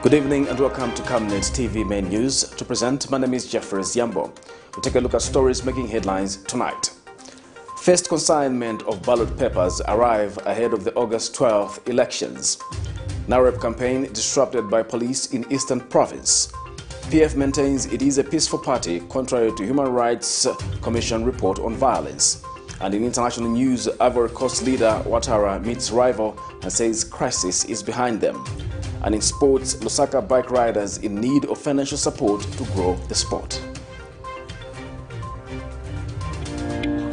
Good evening and welcome to Camnet TV Main News. To present, my name is Jeffrey Yambo. We'll take a look at stories making headlines tonight. First consignment of ballot papers arrive ahead of the August 12th elections. NAREP campaign disrupted by police in Eastern Province. PF maintains it is a peaceful party contrary to Human Rights Commission report on violence. And in international news, Ivory Coast leader OUATTARA meets rival and says crisis is behind them. And in sports, LUSAKA bike riders in need of financial support to grow the sport.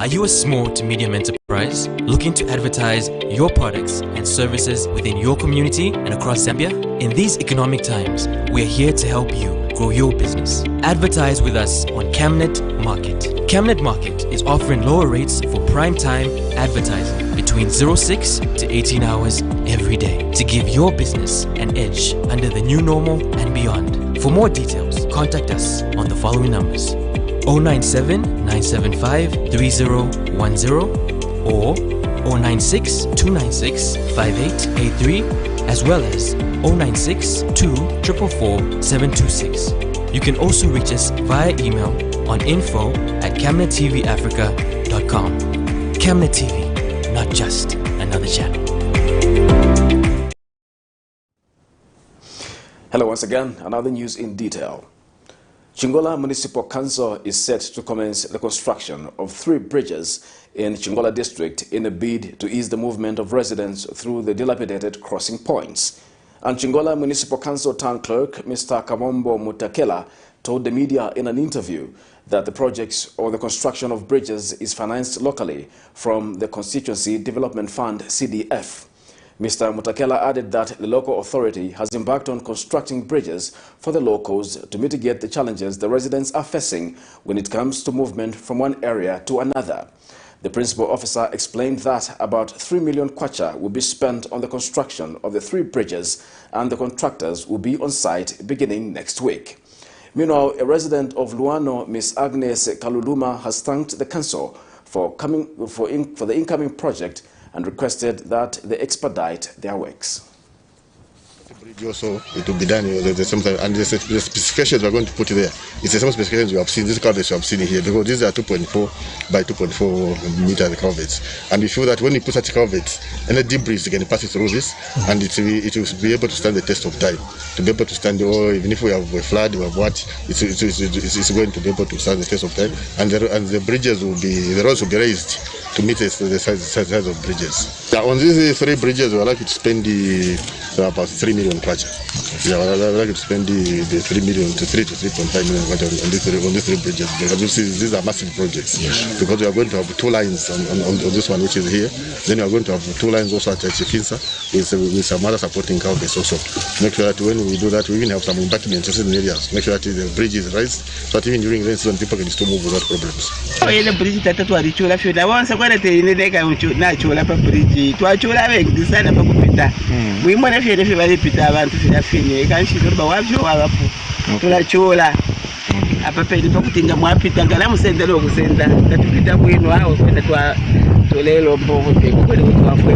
Are you a small to medium enterprise looking to advertise your products and services within your community and across Zambia? In these economic times, we are here to help you grow your business. Advertise with us on Camnet Market. Camnet Market is offering lower rates for prime time advertising between 06 to 18 hours every day to give your business an edge under the new normal and beyond. For more details, contact us on the following numbers: 097 975 3010 or 096 296 5883, as well as 096 244 726. You can also reach us via email on info@camnettvafrica.com. Camnet TV, not just another channel. Hello once again, another news in detail. Chingola Municipal Council is set to commence the construction of 3 bridges in Chingola district in a bid to ease the movement of residents through the dilapidated crossing points. And Chingola Municipal Council Town Clerk, Mr. Kamombo Mutakela, told the media in an interview that the projects or the construction of bridges is financed locally from the Constituency Development Fund, CDF. Mr. Mutakela added that the local authority has embarked on constructing bridges for the locals to mitigate the challenges the residents are facing when it comes to movement from one area to another. The principal officer explained that about 3 million kwacha will be spent on the construction of the 3 bridges, and the contractors will be on site beginning next week. Meanwhile, a resident of Luano, Ms. Agnes Kaluluma, has thanked the council for the incoming project and requested that they expedite their works. Also, it will be done the same time, and the specifications we are going to put there. It's the same specifications we have seen. This culverts we have seen here, because these are 2.4 by 2.4 meter culverts, and we feel that when you put such culverts, any debris can pass through this, and it will be able to stand the test of time, to be able to stand, or even if we have a flood, we have what, it's going to be able to stand the test of time, and the bridges will be, the roads will be raised to meet the size of bridges. Now, on these 3 bridges, we are likely to spend about 3 million kwacha. Yeah, we are likely to spend the 3 million to 3 to 3.5 million kwacha on these 3 bridges. Because these are massive projects. Yes. Because we are going to have 2 lines on this one, which is here. Then we are going to have 2 lines also at Chikinsa with some other supporting culverts also. Make sure that when we do that, we even have some embankments in certain areas. Make sure that the bridge is raised, so that even during rain season, people can still move without problems. Apa pedi pakutinga mwapita ngala musendelo okusenda tatupita bwino awo kwenda tolelo mbovu kweli wafwe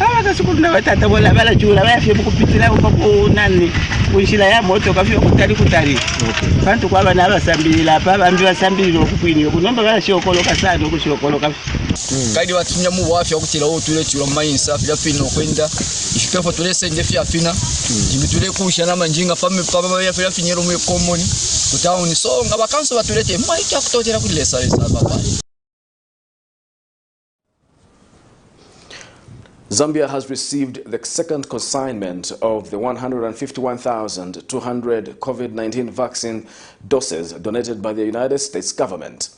abakasukuna batata bola balachula bayafye mukupitira ku nani kunshila ya moto kafye kutali bantu kwaba nabasambirira apa bambi basambirira okukwinyo kunomba bashokoloka sana okushokoloka kaidi watunya mu wafya okutira otule chula mayinsa fya fino kwenda ifikapo tulese ndefi afina jimitule kusha na manjinga fame papa ya fya finyero mu common kutauni so ngaba kanso batulete Micah kutotera kulesa baba. Zambia has received the second consignment of the 151,200 COVID-19 vaccine doses donated by the United States government.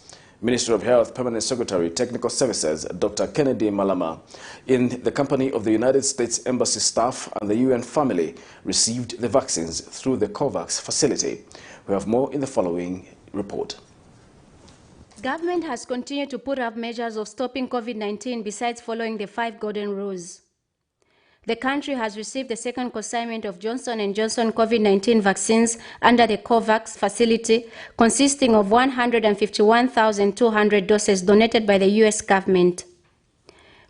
Ministry of Health Permanent Secretary, Technical Services, Dr. Kennedy Malama, in the company of the United States Embassy staff and the UN family, received the vaccines through the COVAX facility. We have more in the following report. Government has continued to put up measures of stopping COVID-19 besides following the 5 golden rules. The country has received the second consignment of Johnson & Johnson COVID-19 vaccines under the COVAX facility, consisting of 151,200 doses donated by the U.S. government.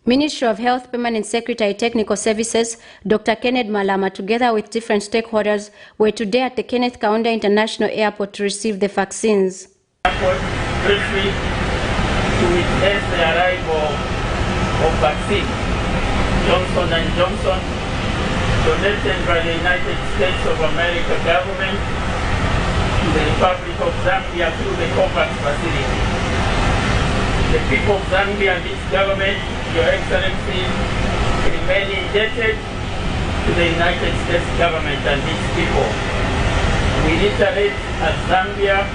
Ministry of Health Permanent Secretary Technical Services, Dr. Kenneth Malama, together with different stakeholders, were today at the Kenneth Kaunda International Airport to receive the vaccines. Briefly to witness the arrival of vaccine, Johnson & Johnson, donated by the United States of America government to the Republic of Zambia through the COVAX facility. The people of Zambia and its government, Your Excellency, remain indebted to the United States government and its people. We reiterate as Zambia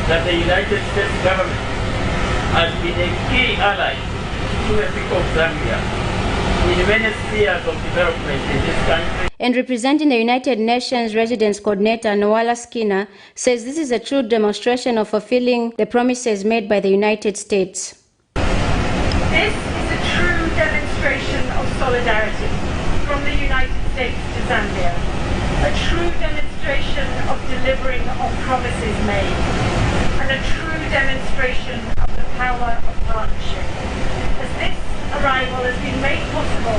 that the United States government has been a key ally to the people of Zambia in many spheres of development in this country. And representing the United Nations Residence Coordinator, Noala Skinner, says this is a true demonstration of fulfilling the promises made by the United States. This is a true demonstration of solidarity from the United States to Zambia, a true demonstration of delivering on promises made, and a true demonstration of the power of partnership, as this arrival has been made possible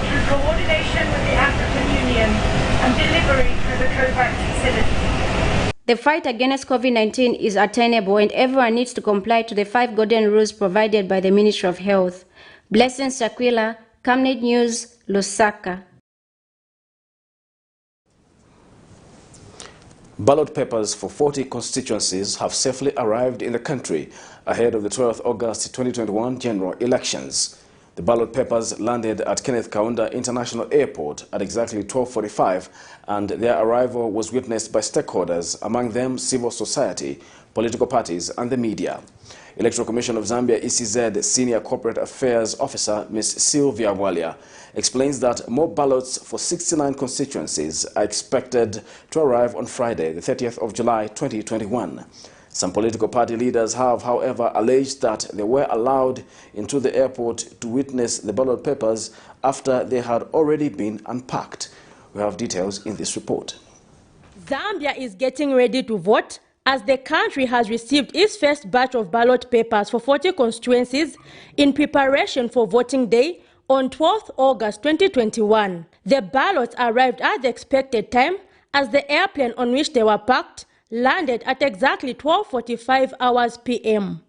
through coordination with the African Union and delivery through the COVAX facility. The fight against COVID-19 is attainable, and everyone needs to comply to the 5 golden rules provided by the Ministry of Health. Blessing Shakwila, Camnet News, Lusaka. Ballot papers for 40 constituencies have safely arrived in the country ahead of the 12th August 2021 general elections. The ballot papers landed at Kenneth Kaunda International Airport at exactly 12:45, and their arrival was witnessed by stakeholders, among them civil society, political parties, and the media. Electoral Commission of Zambia ECZ Senior Corporate Affairs Officer Ms. Sylvia Walia explains that more ballots for 69 constituencies are expected to arrive on Friday, the 30th of July 2021. Some political party leaders have, however, alleged that they were allowed into the airport to witness the ballot papers after they had already been unpacked. We have details in this report. Zambia is getting ready to vote as the country has received its first batch of ballot papers for 40 constituencies in preparation for voting day on 12th August 2021. The ballots arrived at the expected time as the airplane on which they were packed landed at exactly 12:45 hours p.m.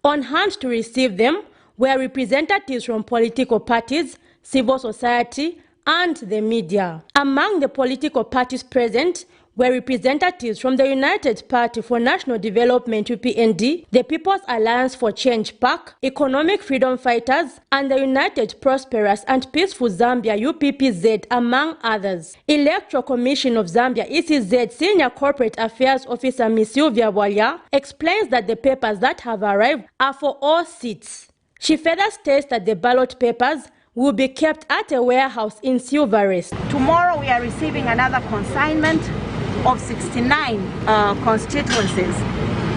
On hand to receive them were representatives from political parties, civil society, and the media. Among the political parties present were representatives from the United Party for National Development UPND, the People's Alliance for Change PAC, Economic Freedom Fighters, and the United Prosperous and Peaceful Zambia UPPZ, among others. Electoral Commission of Zambia ECZ Senior Corporate Affairs Officer Ms. Sylvia Walia explains that the papers that have arrived are for all seats. She further states that the ballot papers will be kept at a warehouse in Silverest. Tomorrow we are receiving another consignment of 69 constituencies,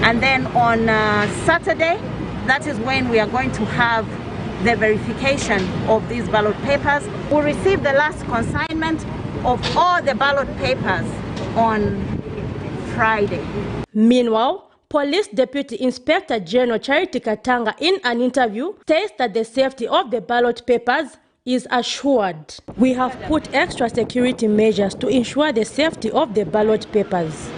and then on Saturday, that is when we are going to have the verification of these ballot papers. We'll receive the last consignment of all the ballot papers on Friday. Meanwhile, Police Deputy Inspector General Charity Katanga, in an interview, states that the safety of the ballot papers is assured. We have put extra security measures to ensure the safety of the ballot papers.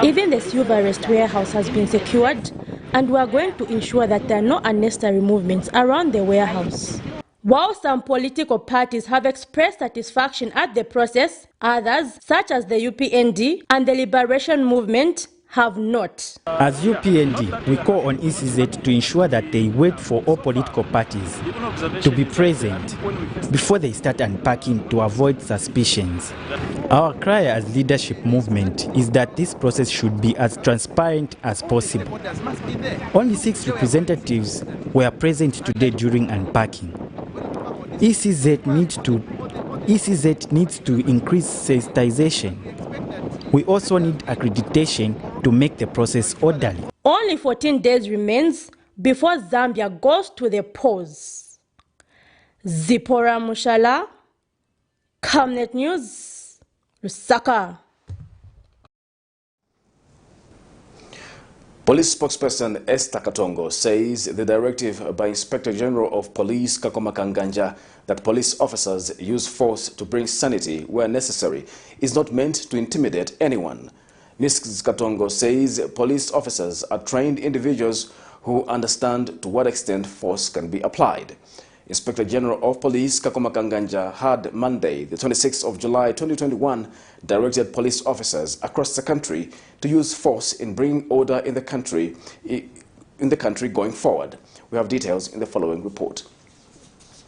Even the Silverest warehouse has been secured, and we are going to ensure that there are no unnecessary movements around the warehouse. While some political parties have expressed satisfaction at the process, others, such as the UPND and the Liberation Movement, have not. As UPND, we call on ECZ to ensure that they wait for all political parties to be present before they start unpacking to avoid suspicions. Our cry as leadership movement is that this process should be as transparent as possible. Only 6 representatives were present today during unpacking. ECZ needs to increase sensitization. We also need accreditation to make the process orderly. Only 14 days remains before Zambia goes to the polls. Zipporah Mushala, Camnet News, Lusaka. Police spokesperson Esther Katongo says the directive by Inspector General of Police Kakoma Kanganja that police officers use force to bring sanity where necessary is not meant to intimidate anyone. Ms. Katongo says police officers are trained individuals who understand to what extent force can be applied. Inspector General of Police Kakoma Kanganja had Monday, the 26th of July 2021, directed police officers across the country to use force in bringing order in the country going forward. We have details in the following report.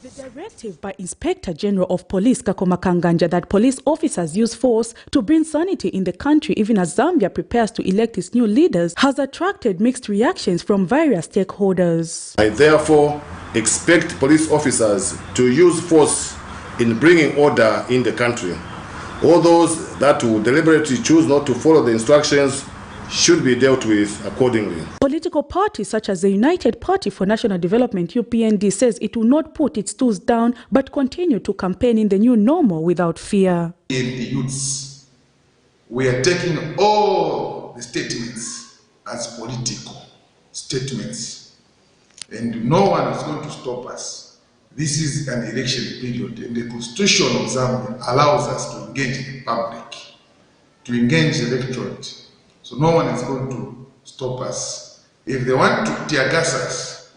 The directive by Inspector General of Police Kakoma Kanganja that police officers use force to bring sanity in the country even as Zambia prepares to elect its new leaders has attracted mixed reactions from various stakeholders. I therefore expect police officers to use force in bringing order in the country. All those that will deliberately choose not to follow the instructions should be dealt with accordingly. Political parties such as the United Party for National Development UPND says it will not put its tools down but continue to campaign in the new normal without fear. In the youths, we are taking all the statements as political statements, and no one is going to stop us. This is an election period, and the Constitution of Zambia allows us to engage the public, to engage the electorate. So no one is going to stop us. If they want to tear gas us,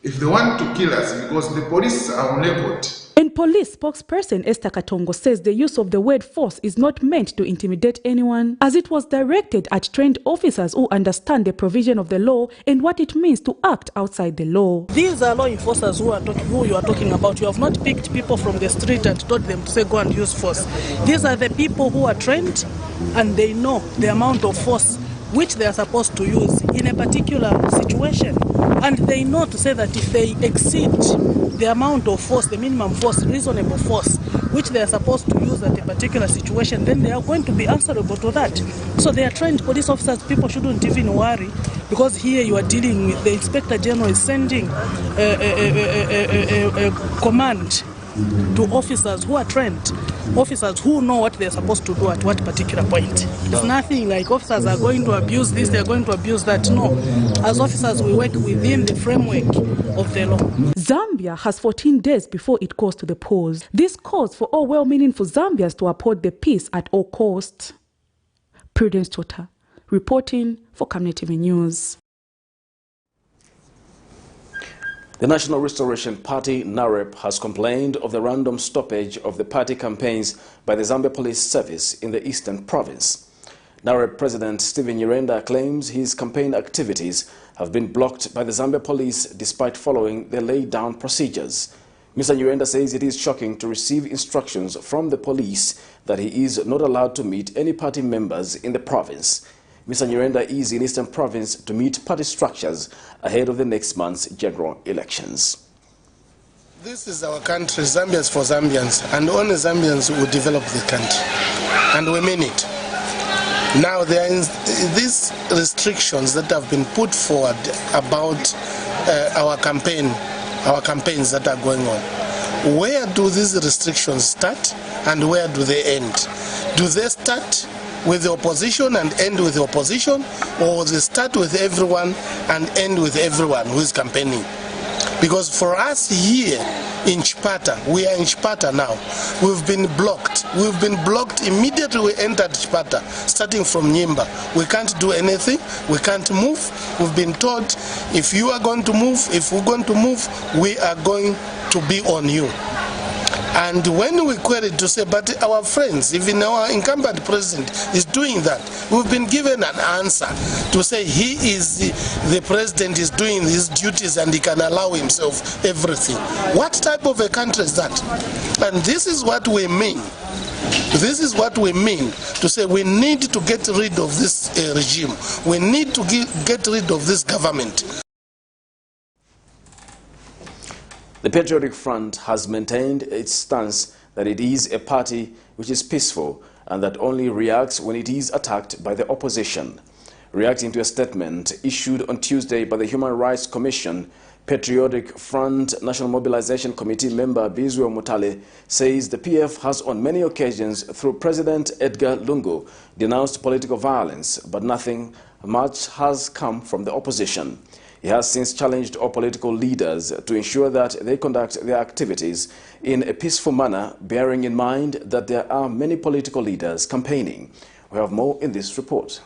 if they want to kill us, because the police are on record. And police spokesperson Esther Katongo says the use of the word force is not meant to intimidate anyone, as it was directed at trained officers who understand the provision of the law and what it means to act outside the law. These are law enforcers who you are talking about. You have not picked people from the street and told them to say go and use force. These are the people who are trained and they know the amount of force which they are supposed to use in a particular situation. And they know to say that if they exceed the amount of force, the minimum force, reasonable force, which they are supposed to use at a particular situation, then they are going to be answerable to that. So they are trained police officers. People shouldn't even worry, because here you are dealing with the Inspector General is sending a command to officers who are trained, officers who know what they're supposed to do at what particular point. It's nothing like officers are going to abuse this, they're going to abuse that. No. As officers, we work within the framework of the law. Zambia has 14 days before it goes to the polls. This calls for all well-meaning for Zambians to uphold the peace at all costs. Prudence Tota, reporting for Camnet TV News. The National Restoration Party, NAREP, has complained of the random stoppage of the party campaigns by the Zambia Police Service in the Eastern Province. NAREP President Stephen Nyirenda claims his campaign activities have been blocked by the Zambia Police despite following the laid-down procedures. Mr. Nyirenda says it is shocking to receive instructions from the police that he is not allowed to meet any party members in the province. Mr. Nyirenda is in Eastern Province to meet party structures ahead of the next month's general elections. This is our country, Zambians for Zambians, and only Zambians will develop the country, and we mean it. Now there are these restrictions that have been put forward about our campaigns that are going on. Where do these restrictions start and where do they end? Do they start with the opposition and end with the opposition, or they start with everyone and end with everyone who is campaigning? Because for us here in Chipata, we are in Chipata now, we've been blocked. We've been blocked immediately we entered Chipata, starting from Nyimba. We can't do anything, we can't move. We've been told, if you are going to move, if we're going to move, we are going to be on you. And when we queried to say, but our friends, even our incumbent president is doing that, we've been given an answer to say he is the president, is doing his duties and he can allow himself everything. What type of a country is that? And this is what we mean. This is what we mean to say we need to get rid of this regime. We need to get rid of this government. The Patriotic Front has maintained its stance that it is a party which is peaceful and that only reacts when it is attacked by the opposition. Reacting to a statement issued on Tuesday by the Human Rights Commission, Patriotic Front National Mobilization Committee member Bizwe Mutale says the PF has on many occasions through President Edgar Lungu denounced political violence, but nothing much has come from the opposition. He has since challenged all political leaders to ensure that they conduct their activities in a peaceful manner, bearing in mind that there are many political leaders campaigning. We have more in this report.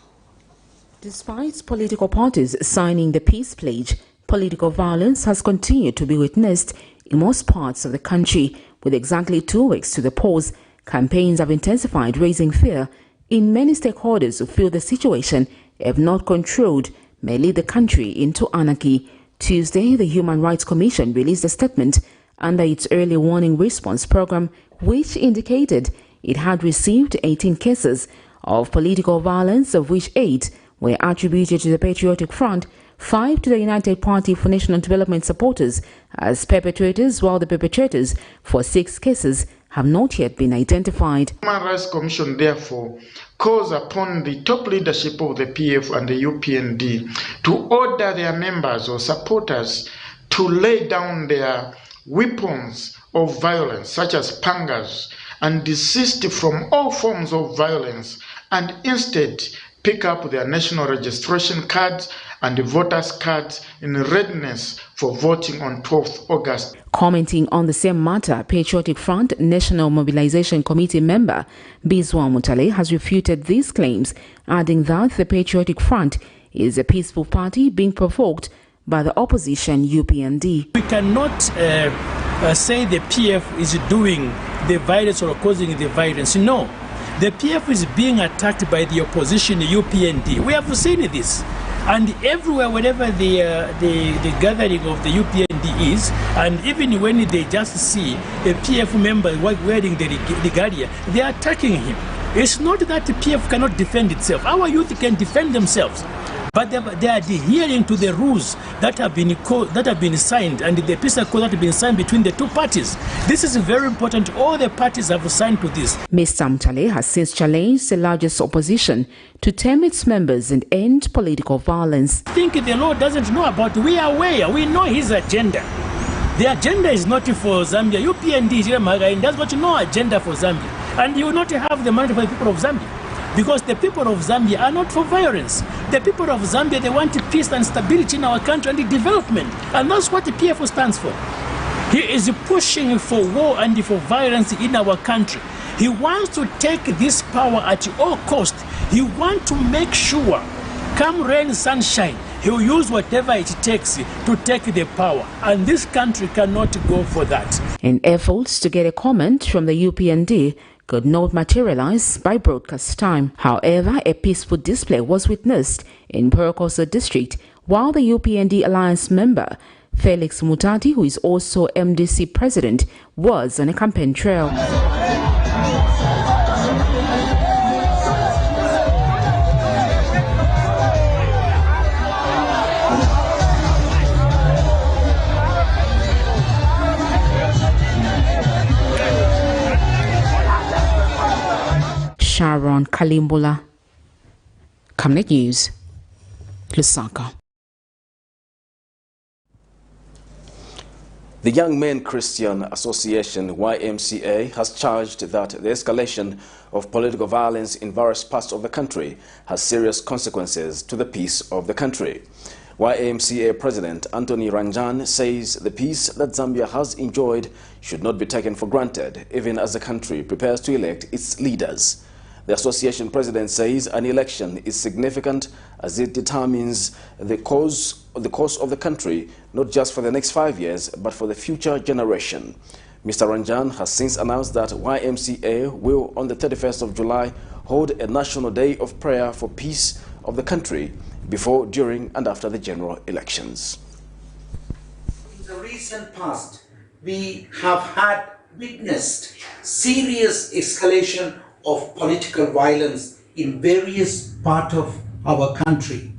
Despite political parties signing the peace pledge, political violence has continued to be witnessed in most parts of the country. With exactly 2 weeks to the polls, campaigns have intensified, raising fear in many stakeholders who feel the situation, if not controlled, may lead the country into anarchy. Tuesday, the Human Rights Commission released a statement under its early warning response program, which indicated it had received 18 cases of political violence, of which 8 were attributed to the Patriotic Front, 5 to the United Party for National Development supporters as perpetrators, while the perpetrators for 6 cases have not yet been identified. The Human Rights Commission therefore calls upon the top leadership of the PF and the UPND to order their members or supporters to lay down their weapons of violence, such as pangas, and desist from all forms of violence, and instead pick up their national registration cards and the voters' cards in readiness for voting on 12th August. Commenting on the same matter, Patriotic Front National Mobilization Committee member Bizwa Mutale has refuted these claims, adding that the Patriotic Front is a peaceful party being provoked by the opposition UPND. We cannot say the PF is doing the violence or causing the violence. No. The PF is being attacked by the opposition UPND. We have seen this. And everywhere, wherever the gathering of the UPND is, and even when they just see a PF member wearing the regalia, they are attacking him. It's not that the PF cannot defend itself. Our youth can defend themselves. But they are adhering to the rules that have been signed, and the peace accord that have been signed between the two parties. This is very important. All the parties have signed to this. Mr. Mutale has since challenged the largest opposition to tame its members and end political violence. I think the law doesn't know about it. We are aware. We know his agenda. The agenda is not for Zambia. UPND is does not no agenda for Zambia. And you will not have the money for the people of Zambia. Because the people of Zambia are not for violence. The people of Zambia, they want peace and stability in our country and development. And that's what the PF stands for. He is pushing for war and for violence in our country. He wants to take this power at all costs. He wants to make sure, come rain, sunshine, he will use whatever it takes to take the power. And this country cannot go for that. In efforts to get a comment from the UPND, could not materialize by broadcast time. However, a peaceful display was witnessed in Porokoso district, while the UPND Alliance member Felix Mutati, who is also MDC president, was on a campaign trail. Sharon Kalimbola, Camnet News, Lusaka. The Young Men Christian Association, YMCA, has charged that the escalation of political violence in various parts of the country has serious consequences to the peace of the country. YMCA President Anthony Ranjan says the peace that Zambia has enjoyed should not be taken for granted, even as the country prepares to elect its leaders. The association president says an election is significant as it determines the course of the country, not just for the next 5 years, but for the future generation. Mr. Ranjan has since announced that YMCA will, on the 31st of July, hold a national day of prayer for peace of the country before, during, and after the general elections. In the recent past, we have witnessed serious escalation of political violence in various parts of our country.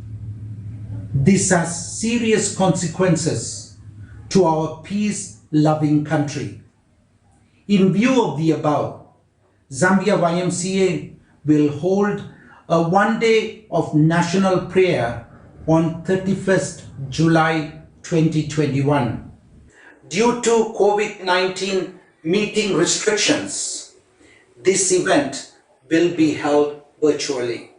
This has serious consequences to our peace-loving country. In view of the above, Zambia YMCA will hold a one-day of national prayer on 31st July 2021. Due to COVID-19 meeting restrictions, this event will be held virtually.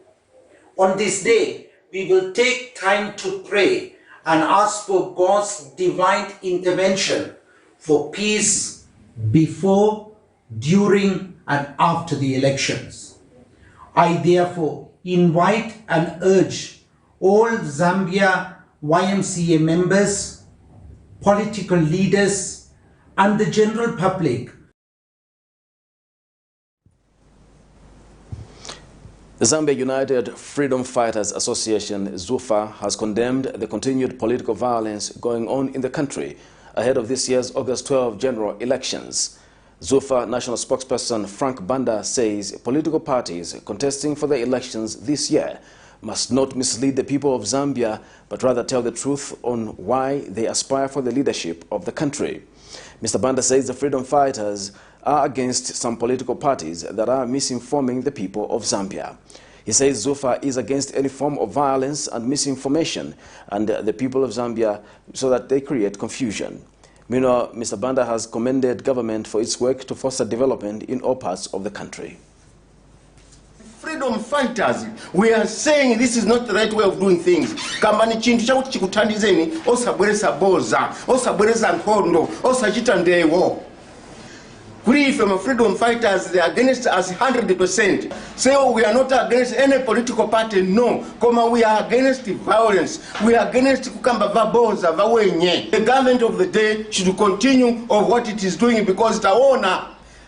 On this day, we will take time to pray and ask for God's divine intervention for peace before, during, and after the elections. I therefore invite and urge all Zambia YMCA members, political leaders, and the general public. The Zambia United Freedom Fighters Association, ZUFA, has condemned the continued political violence going on in the country ahead of this year's August 12 general elections. ZUFA national spokesperson Frank Banda says political parties contesting for the elections this year must not mislead the people of Zambia, but rather tell the truth on why they aspire for the leadership of the country. Mr. Banda says the freedom fighters are against some political parties that are misinforming the people of Zambia. He says ZUFA is against any form of violence and misinformation and the people of Zambia so that they create confusion. Meanwhile, Mr. Banda has commended government for its work to foster development in all parts of the country. Freedom fighters, we are saying this is not the right way of doing things. Kambani chintu chakuti chikuthandizeni osabweresa boza, osabweresa nkhondo, osachita ndewo. We from freedom fighters, they are against us 100%. So we are not against any political party, no. Koma we are against violence. We are against kukamba vaboza, vawenye. The government of the day should continue of what it is doing because taona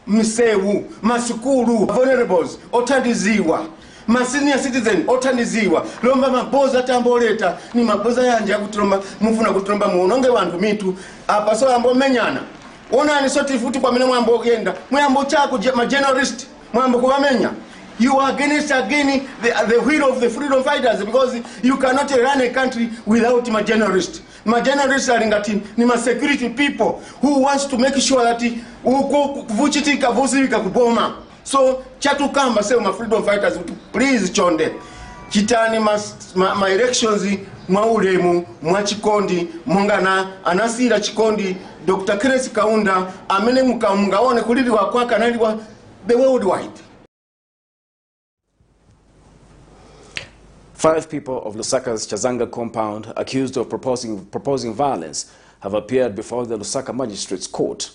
msewu, masukuru, vulnerables, otandiziwa. Ma senior citizen otandiziwa. Lomba maboza tamboleta ni maboza yanje akutromba mufuna kutromba muononge wantu mitu. Apa so ambo menyana. Ona ni soti futi kwa mene mwambo ogenda. Mwambo chako ma journalist. Mwambo kuwamenya. You are against again the will of the freedom fighters because you cannot run a country without my journalists. My journalists are ingati ni ma security people who wants to make sure that uko vuchitika vusika kuboma. So chatu kamba say my freedom fighters please chonde. Chitani ma elections mwaulemu mwachikondi mungana anasira chikondi Dr. Chris Kaunda amene mukamungaone kulili wakwaka naliwa the worldwide. 5 people of Lusaka's Chazanga compound accused of proposing violence have appeared before the Lusaka Magistrates Court.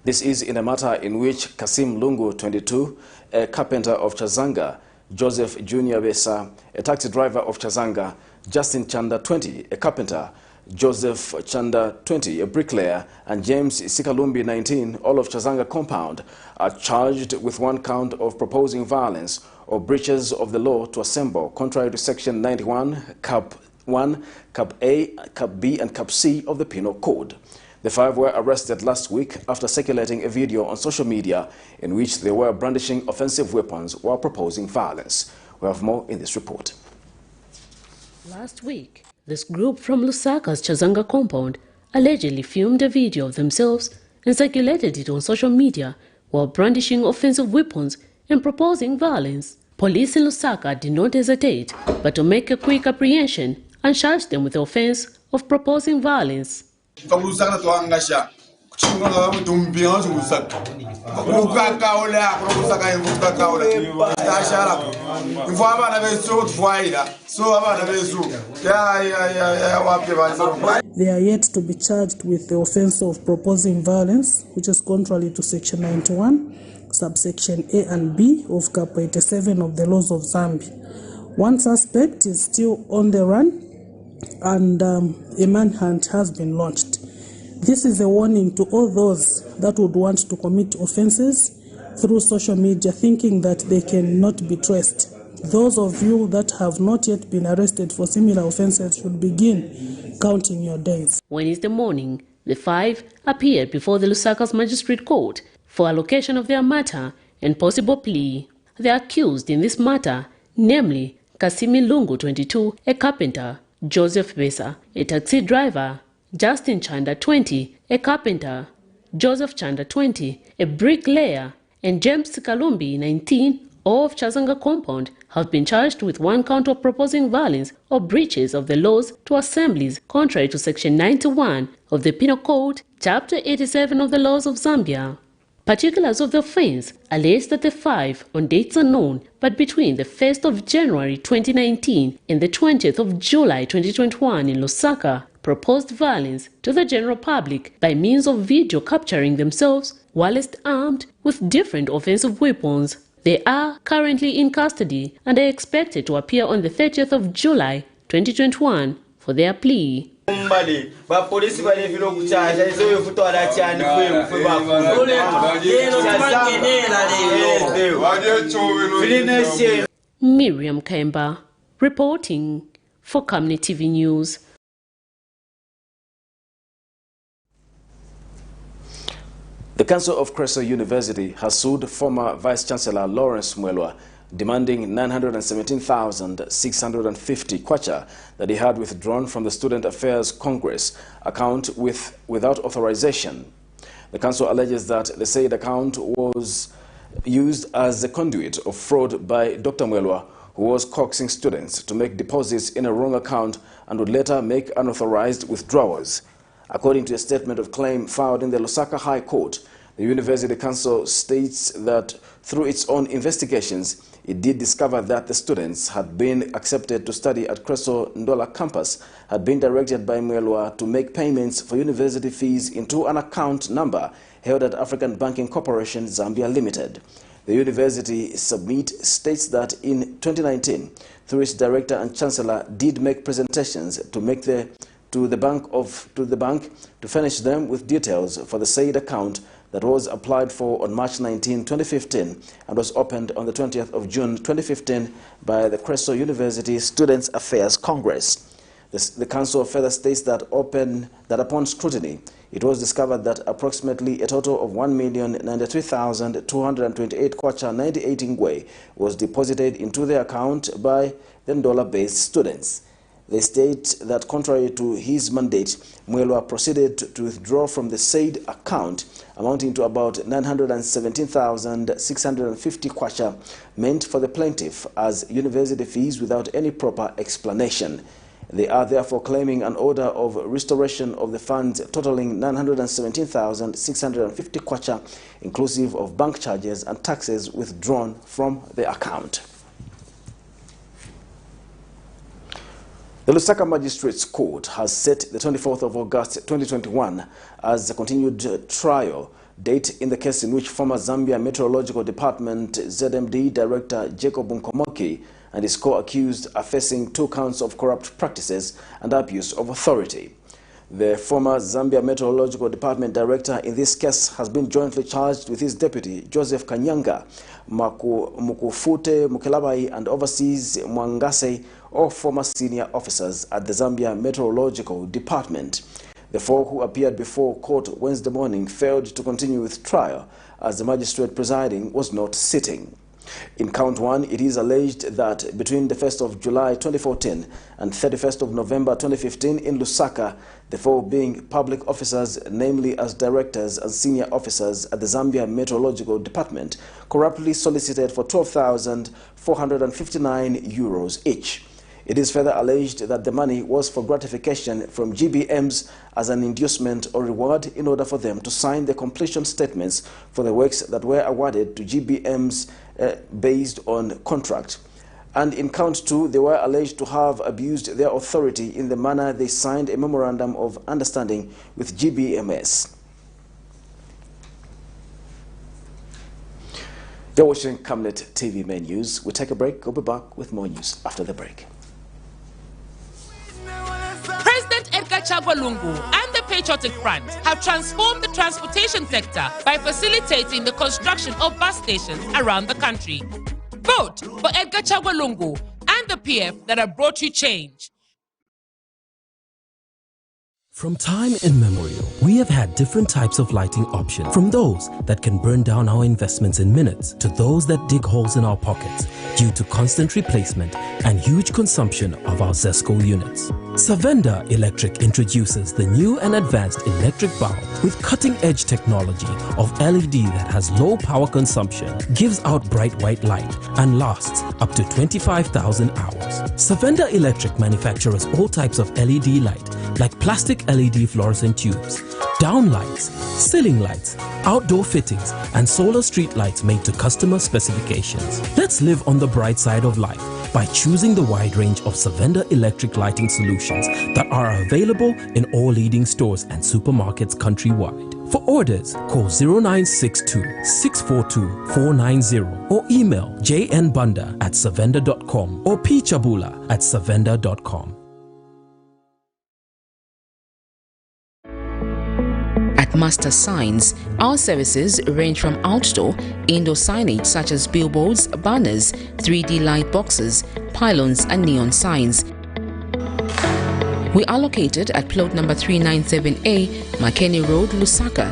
This is in a matter in which Kasim Lungu, 22, a carpenter of Chazanga, Joseph Junior Besa, a taxi driver of Chazanga, Justin Chanda, 20, a carpenter, Joseph Chanda, 20, a bricklayer, and James Sikalumbi, 19, all of Chazanga compound, are charged with 1 count of proposing violence or breaches of the law to assemble, contrary to Section 91, Cap 1, Cap A, Cap B, and Cap C of the Penal Code. The 5 were arrested last week after circulating a video on social media in which they were brandishing offensive weapons while proposing violence. We have more in this report. Last week, this group from Lusaka's Chazanga compound allegedly filmed a video of themselves and circulated it on social media while brandishing offensive weapons and proposing violence. Police in Lusaka did not hesitate but to make a quick apprehension and charge them with the offense of proposing violence. They are yet to be charged with the offense of proposing violence, which is contrary to Section 91, subsection A and B of Cap 87 of the laws of Zambia. One suspect is still on the run and a manhunt has been launched. This is a warning to all those that would want to commit offenses through social media thinking that they cannot be traced. Those of you that have not yet been arrested for similar offenses should begin counting your days. Wednesday morning, the 5 appeared before the Lusaka's Magistrate Court for allocation of their matter and possible plea. The accused in this matter, namely Kasimi Lungu, 22, a carpenter, Joseph Besa, a taxi driver, Justin Chanda, 20, a carpenter, Joseph Chanda, 20, a bricklayer, and James Kalumbi, 19, all of Chazanga compound, have been charged with 1 count of proposing violence or breaches of the laws to assemblies contrary to Section 91 of the Penal Code, Chapter 87 of the laws of Zambia. Particulars of the offence allege that the five, on dates unknown, but between the 1st of January 2019 and the 20th of July 2021 in Lusaka, proposed violence to the general public by means of video capturing themselves whilst armed with different offensive weapons. They are currently in custody and are expected to appear on the 30th of July 2021 for their plea. Miriam Kemba reporting for Camnet TV News. The Council of Creso University has sued former Vice-Chancellor Lawrence Mwelwa, demanding 917,650 kwacha that he had withdrawn from the Student Affairs Congress account without authorization. The council alleges that the said account was used as a conduit of fraud by Dr. Mwelwa, who was coaxing students to make deposits in a wrong account and would later make unauthorized withdrawals. According to a statement of claim filed in the Lusaka High Court, the University Council states that through its own investigations, it did discover that the students had been accepted to study at Creso Ndola campus had been directed by Mwelwa to make payments for university fees into an account number held at African Banking Corporation Zambia Limited. The university submit states that in 2019, through its director and chancellor, did make presentations to the bank to furnish them with details for the said account that was applied for on March 19, 2015 and was opened on the 20th of June 2015 by the Creso University Students Affairs Congress. The council further states that upon scrutiny, it was discovered that approximately a total of 1,093,228 kwacha 98 ngwe was deposited into the account by the Ndola-based students. They state that contrary to his mandate, Mwelwa proceeded to withdraw from the said account amounting to about 917,650 kwacha meant for the plaintiff as university fees without any proper explanation. They are therefore claiming an order of restoration of the funds totaling 917,650 kwacha, inclusive of bank charges and taxes withdrawn from the account. The Lusaka Magistrates Court has set the 24th of August 2021 as a continued trial date in the case in which former Zambia Meteorological Department ZMD Director Jacob Nkomoki and his co-accused are facing 2 counts of corrupt practices and abuse of authority. The former Zambia Meteorological Department Director in this case has been jointly charged with his deputy Joseph Kanyanga, Mukufute Mukelabai and overseas Mwangase, all former senior officers at the Zambia Meteorological Department. The 4 who appeared before court Wednesday morning failed to continue with trial as the magistrate presiding was not sitting. In count 1, it is alleged that between the 1st of July 2014 and 31st of November 2015 in Lusaka, the 4 being public officers, namely as directors and senior officers at the Zambia Meteorological Department, corruptly solicited for 12,459 euros each. It is further alleged that the money was for gratification from GBMs as an inducement or reward in order for them to sign the completion statements for the works that were awarded to GBMs based on contract. And in count 2, they were alleged to have abused their authority in the manner they signed a memorandum of understanding with GBMS. You're watching Camnet TV Main News. We'll take a break. We'll be back with more news after the break. President Edgar Chagwa Lungu and the Patriotic Front have transformed the transportation sector by facilitating the construction of bus stations around the country. Vote for Edgar Chagwa Lungu and the PF that have brought you change. From time immemorial, we have had different types of lighting options, from those that can burn down our investments in minutes to those that dig holes in our pockets due to constant replacement and huge consumption of our ZESCO units. Savenda Electric introduces the new and advanced electric bulb with cutting-edge technology of LED that has low power consumption, gives out bright white light, and lasts up to 25,000 hours. Savenda Electric manufactures all types of LED light, like plastic LED fluorescent tubes, downlights, ceiling lights, outdoor fittings, and solar street lights made to customer specifications. Let's live on the bright side of life by choosing the wide range of Savenda electric lighting solutions that are available in all leading stores and supermarkets countrywide. For orders, call 0962 642 490 or email jnbunda@savenda.com or pchabula@savenda.com. At Master Signs, our services range from outdoor, indoor signage such as billboards, banners, 3D light boxes, pylons and neon signs. We are located at plot number 397A, Makeni Road, Lusaka,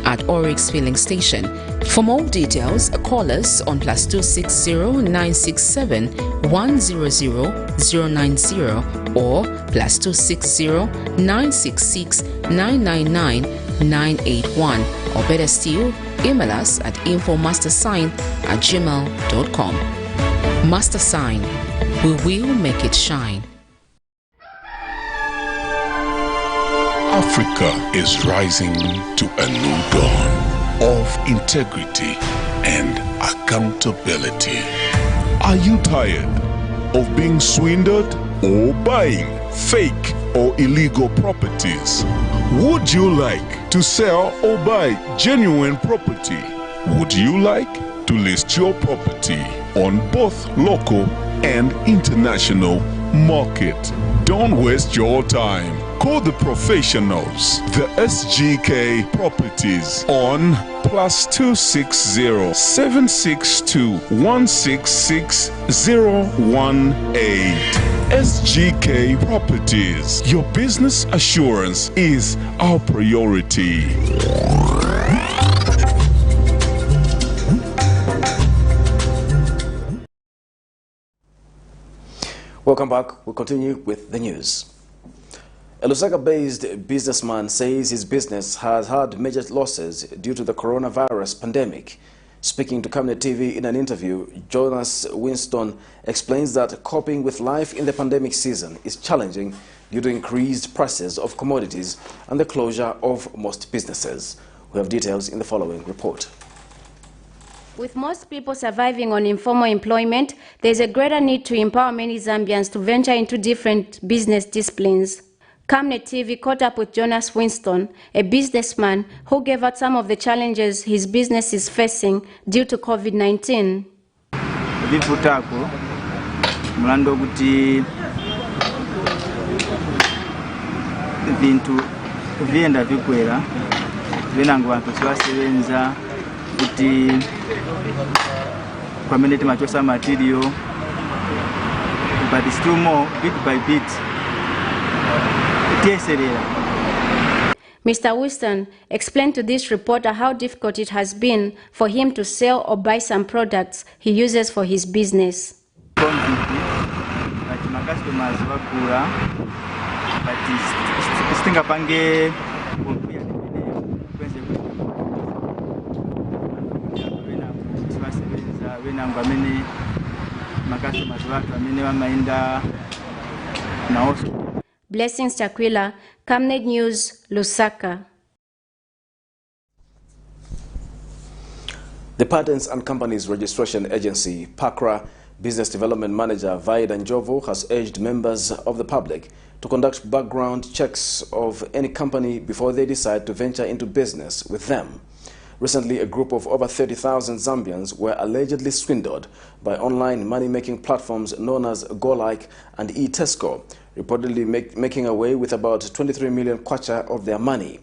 at Oryx Filling Station. For more details, call us on +260 967 100 090 or +260 966 999 981, or better still, email us at infomastersign@gmail.com. Master Sign, we will make it shine. Africa is rising to a new dawn of integrity and accountability. Are you tired of being swindled or buying fake or illegal properties? Would you like to sell or buy genuine property? Would you like to list your property on both local and international market? Don't waste your time. Call the professionals, the SGK Properties, on +260 762 166 018. SGK Properties. Your business assurance is our priority. Welcome back. We'll continue with the news. A Lusaka-based businessman says his business has had major losses due to the coronavirus pandemic. Speaking to Camnet TV in an interview, Jonas Winston explains that coping with life in the pandemic season is challenging due to increased prices of commodities and the closure of most businesses. We have details in the following report. With most people surviving on informal employment, there is a greater need to empower many Zambians to venture into different business disciplines. Camnet TV caught up with Jonas Winston, a businessman who gave out some of the challenges his business is facing due to COVID-19. Vivutako mulando kuti vintu vienda vikwera vinango vantu sivasevenza kuti kwamene timachosa material, but still more bit by bit. Mr. Winston explained to this reporter how difficult it has been for him to sell or buy some products he uses for his business. Blessings Chakwila, Camnet News, Lusaka. The Patents and Companies Registration Agency, PACRA, Business Development Manager Vaid Njovo has urged members of the public to conduct background checks of any company before they decide to venture into business with them. Recently, a group of over 30,000 Zambians were allegedly swindled by online money-making platforms known as GoLike and eTesco, reportedly making away with about 23 million kwacha of their money.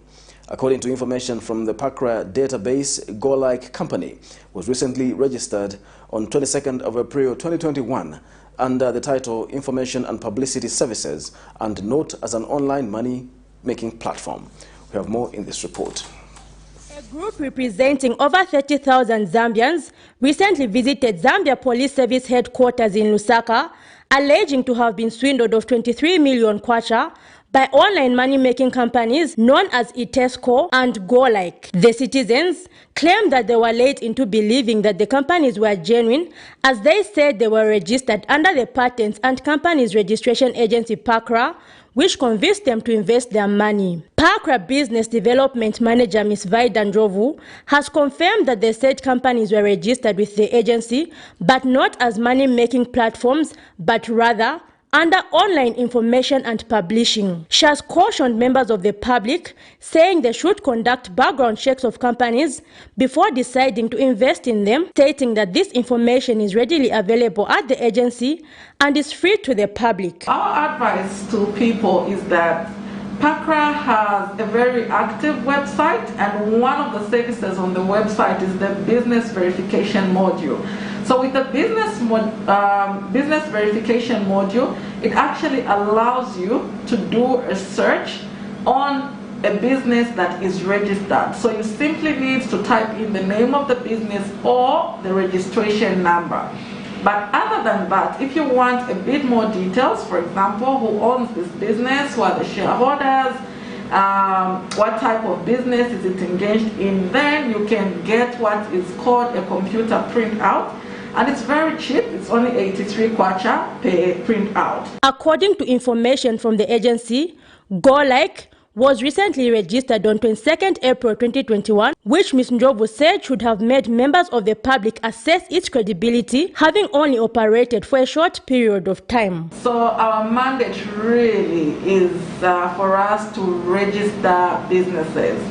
According to information from the PACRA database, GoLike company was recently registered on 22nd of April 2021 under the title Information and Publicity Services and not as an online money-making platform. We have more in this report. A group representing over 30,000 Zambians recently visited Zambia Police Service headquarters in Lusaka, alleging to have been swindled of 23 million kwacha by online money-making companies known as eTesco and GoLike. The citizens claimed that they were led into believing that the companies were genuine, as they said they were registered under the Patents and Companies Registration Agency PACRA, which convinced them to invest their money. Pakra Business Development Manager Ms. Vida Ndrovu has confirmed that the said companies were registered with the agency, but not as money-making platforms, but rather under online information and publishing. She has cautioned members of the public, saying they should conduct background checks of companies before deciding to invest in them, stating that this information is readily available at the agency and is free to the public. Our advice to people is that PACRA has a very active website, and one of the services on the website is the business verification module. So with the business verification module, it actually allows you to do a search on a business that is registered. So you simply need to type in the name of the business or the registration number. But other than that, if you want a bit more details, for example, who owns this business, who are the shareholders, what type of business is it engaged in, then you can get what is called a computer printout. And it's very cheap. It's only 83 kwacha per printout. According to information from the agency, GoLike was recently registered on 22nd April 2021, which Ms. Ndrovu said should have made members of the public assess its credibility, having only operated for a short period of time. So our mandate really is for us to register businesses.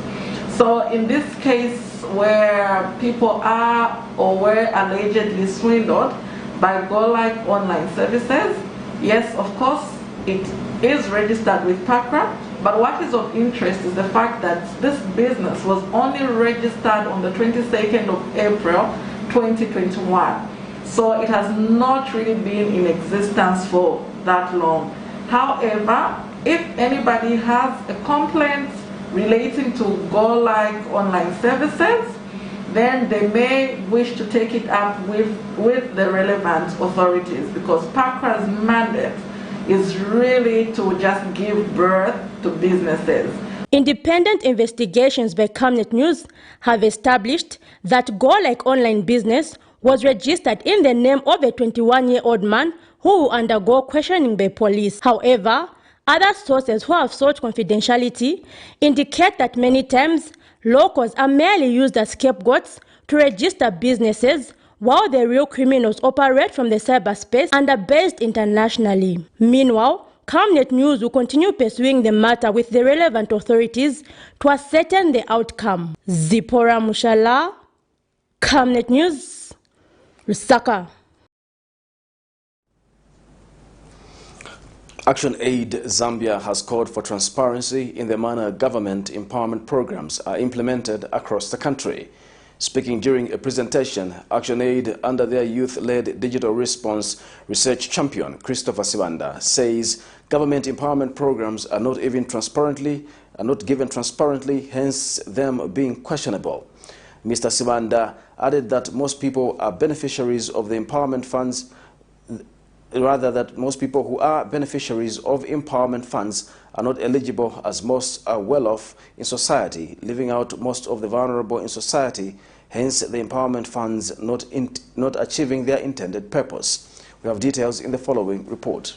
So in this case, where people are or were allegedly swindled by GoLike online services, yes, of course, it is registered with PACRA, but what is of interest is the fact that this business was only registered on the 22nd of April 2021. So it has not really been in existence for that long. However, if anybody has a complaint relating to GoLike online services, then they may wish to take it up with the relevant authorities, because PACRA's mandate is really to just give birth to businesses. Independent investigations by Camnet News have established that GoLike online business was registered in the name of a 21-year-old man who will undergo questioning by police. However, other sources who have sought confidentiality indicate that many times locals are merely used as scapegoats to register businesses, while the real criminals operate from the cyberspace and are based internationally. Meanwhile, Camnet News will continue pursuing the matter with the relevant authorities to ascertain the outcome. Zipporah Mushala, Camnet News, Lusaka. Action Aid Zambia has called for transparency in the manner government empowerment programs are implemented across the country. Speaking during a presentation, Action Aid, under their youth-led digital response research champion, Christopher Sibanda, says government empowerment programs are not given transparently, hence them being questionable. Mr. Sibanda added that most people are beneficiaries of the empowerment funds, most people who are beneficiaries of empowerment funds are not eligible, as most are well off in society, leaving out most of the vulnerable in society, hence the empowerment funds not achieving their intended purpose. We have details in the following report.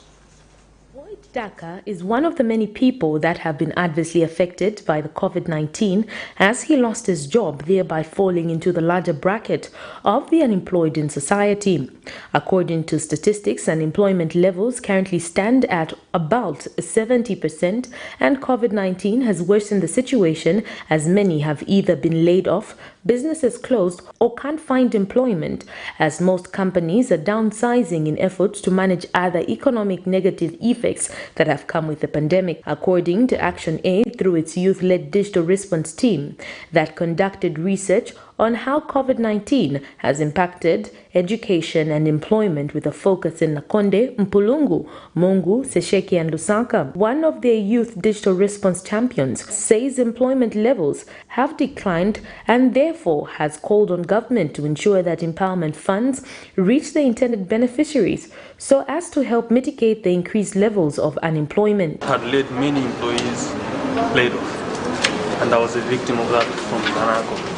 Daka is one of the many people that have been adversely affected by the COVID-19 as he lost his job, thereby falling into the larger bracket of the unemployed in society. According to statistics, unemployment levels currently stand at about 70%, and COVID-19 has worsened the situation as many have either been laid off, businesses closed, or can't find employment, as most companies are downsizing in efforts to manage other economic negative effects that have come with the pandemic. According to Action Aid, through its youth-led digital response team that conducted research on how COVID-19 has impacted education and employment with a focus in Nakonde, Mpulungu, Mungu, Sesheki and Lusaka. One of their youth digital response champions says employment levels have declined and therefore has called on government to ensure that empowerment funds reach the intended beneficiaries so as to help mitigate the increased levels of unemployment. Had led many employees laid off, and I was a victim of that from Nanako.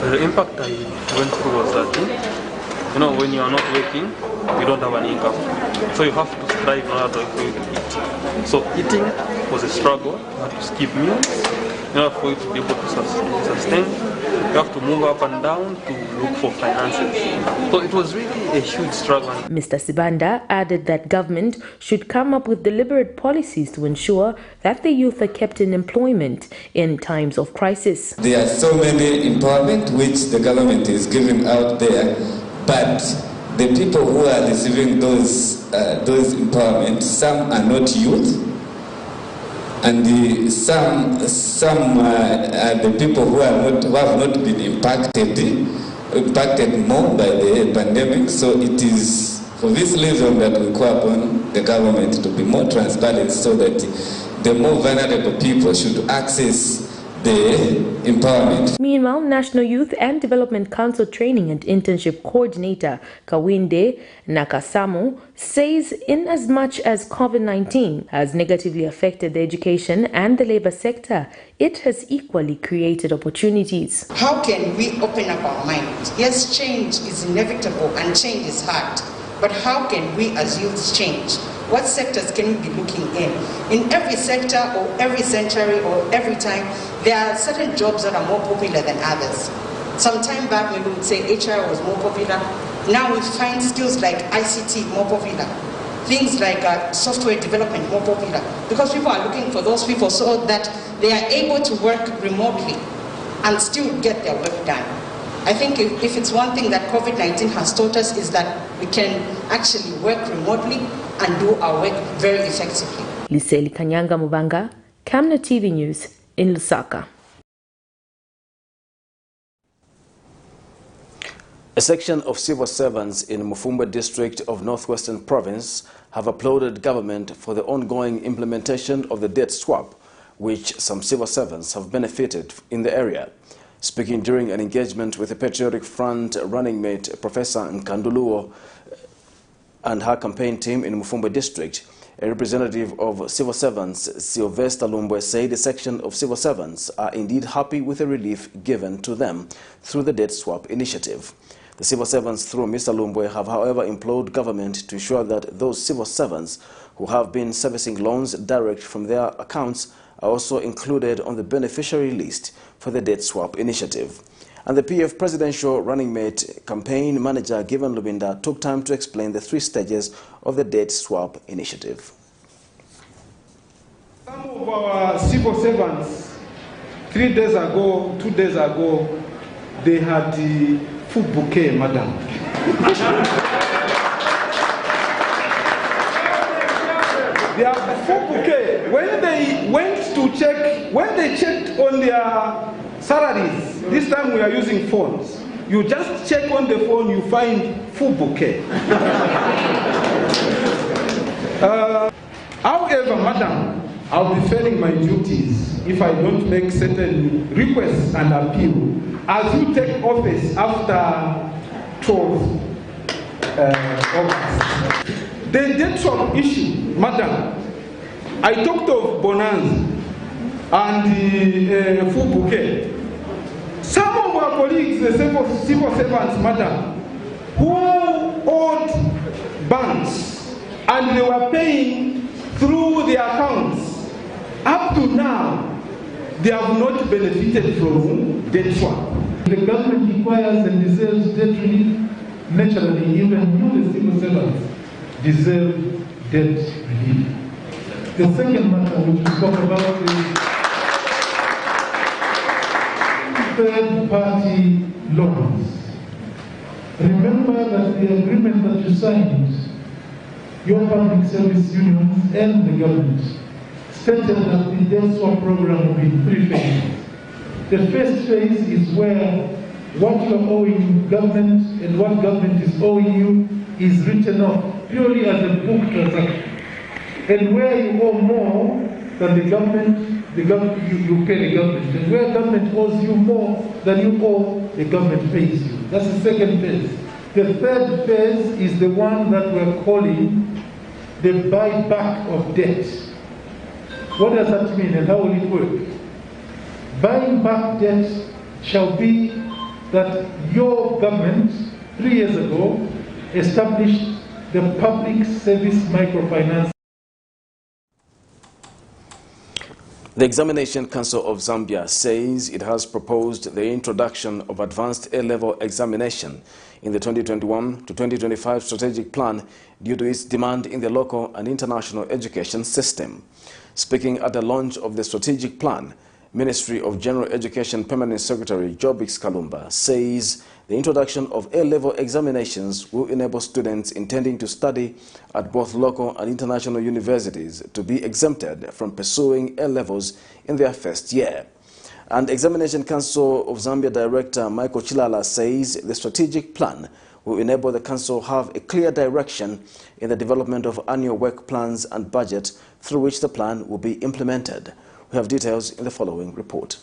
The impact I went through was that, when you are not working, you don't have an income. So you have to strive in order to eat. So eating was a struggle. You had to skip meals. In order for you to be able to sustain, you have to move up and down to look for finances. So it was really a huge struggle. Mr. Sibanda added that government should come up with deliberate policies to ensure that the youth are kept in employment in times of crisis. There are so many empowerment which the government is giving out there, but the people who are receiving those empowerment, some are not youth, and some are the people who have not been impacted more by the pandemic. So it is for this reason that we call upon the government to be more transparent, so that the more vulnerable people should access the empowerment. Meanwhile, National Youth and Development Council Training and Internship Coordinator Kawinde Nakasamo says in as much as COVID-19 has negatively affected the education and the labor sector, it has equally created opportunities. How can we open up our mind? Yes, change is inevitable and change is hard, but how can we as youths change? What sectors can we be looking in? In every sector or every century or every time, there are certain jobs that are more popular than others. Some time back, maybe we would say HR was more popular. Now we find skills like ICT more popular. Things like software development more popular. Because people are looking for those people so that they are able to work remotely and still get their work done. I think if it's one thing that COVID-19 has taught us is that we can actually work remotely and do our work very effectively. Liseli Kanyanga Mubanga, Camnet TV News in Lusaka. A section of civil servants in Mufumba district of Northwestern Province have applauded government for the ongoing implementation of the debt swap, which some civil servants have benefited in the area. Speaking during an engagement with the Patriotic Front running mate Professor Nkanduluo and her campaign team in Mufumba district, a representative of civil servants, Sylvester Lumbwe, said the section of civil servants are indeed happy with the relief given to them through the debt swap initiative. The civil servants, through Mr. Lumbwe, have however implored government to ensure that those civil servants who have been servicing loans direct from their accounts are also included on the beneficiary list for the debt swap initiative. And the PF presidential running mate campaign manager Given Lubinda took time to explain the 3 stages of the debt swap initiative. Some of our civil servants, 3 days ago, 2 days ago, they had the food bouquet, madam. They have food bouquet. When they went to check, when they checked on their salaries, this time we are using phones. You just check on the phone, you find food bouquet. However, madam, I'll be failing my duties if I don't make certain requests and appeal. As you take office after 12th August, the debt swap issue, madam, I talked of bonanza and the food bouquet. Some of our colleagues, the civil servants, madam, who owed banks and they were paying through their accounts, up to now, they have not benefited from debt swap. The government requires and deserves debt relief. Naturally, even you, the civil servants, deserve debt relief. The second matter which we talk about is third-party loans. Remember that the agreement that you signed, your public service unions and the government, stated that the debt swap program will be in 3 phases. The first phase is where what you are owing government and what government is owing you is written off purely as a book transaction. And where you owe more than the government, you pay the government. And where government owes you more than you owe, the government pays you. That's the second phase. The third phase is the one that we're calling the buyback of debt. What does that mean and how will it work? Buying back debt shall be that your government, 3 years ago, established the public service microfinance. The Examination Council of Zambia says it has proposed the introduction of advanced A-level examination in the 2021 to 2025 strategic plan due to its demand in the local and international education system. Speaking at the launch of the strategic plan, Ministry of General Education Permanent Secretary Jobix Kalumba says the introduction of A-level examinations will enable students intending to study at both local and international universities to be exempted from pursuing A-levels in their first year. And Examination Council of Zambia Director Micah Chilala says the strategic plan will enable the council have a clear direction in the development of annual work plans and budget through which the plan will be implemented. We have details in the following report.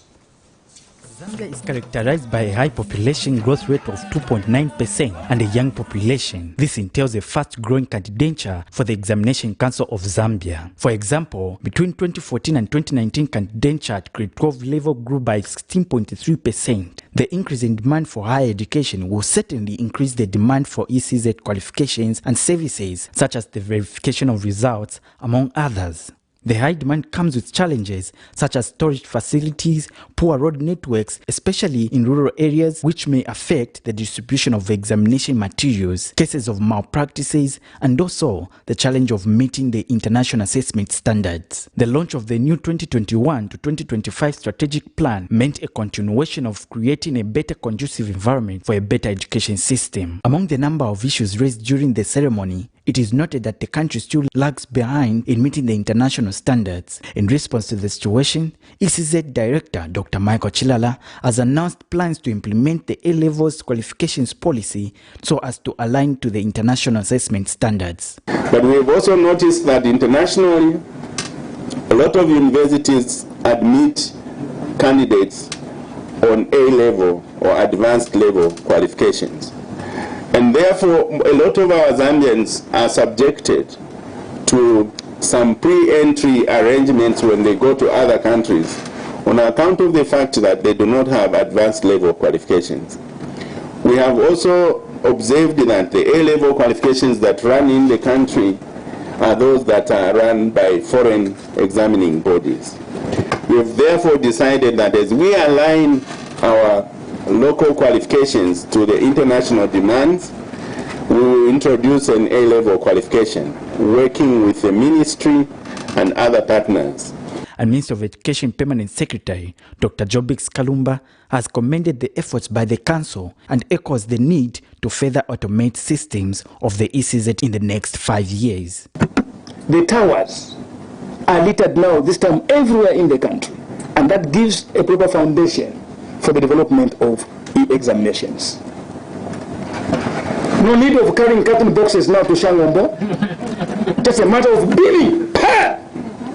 Zambia is characterized by a high population growth rate of 2.9% and a young population. This entails a fast-growing candidature for the Examination Council of Zambia. For example, between 2014 and 2019, candidature at grade 12 level grew by 16.3%. The increase in demand for higher education will certainly increase the demand for ECZ qualifications and services, such as the verification of results, among others. The high demand comes with challenges such as storage facilities, poor road networks, especially in rural areas, which may affect the distribution of examination materials, cases of malpractices, and also the challenge of meeting the international assessment standards. The launch of the new 2021 to 2025 strategic plan meant a continuation of creating a better conducive environment for a better education system. Among the number of issues raised during the ceremony, it is noted that the country still lags behind in meeting the international standards. In response to the situation, ECZ Director Dr. Micah Chilala has announced plans to implement the A-levels qualifications policy so as to align to the international assessment standards. But we have also noticed that internationally, a lot of universities admit candidates on A-level or advanced level qualifications. And therefore, a lot of our Zambians are subjected to some pre-entry arrangements when they go to other countries on account of the fact that they do not have advanced level qualifications. We have also observed that the A-level qualifications that run in the country are those that are run by foreign examining bodies. We have therefore decided that as we align our local qualifications to the international demands, we will introduce an A-level qualification, working with the ministry and other partners. And Minister of Education Permanent Secretary Dr. Jobix Kalumba has commended the efforts by the Council and echoes the need to further automate systems of the ECZ in the next 5 years. The towers are littered now, this time everywhere in the country, and that gives a proper foundation for the development of e-examinations. No need of carrying carton boxes now to Shangombo. Just a matter of billing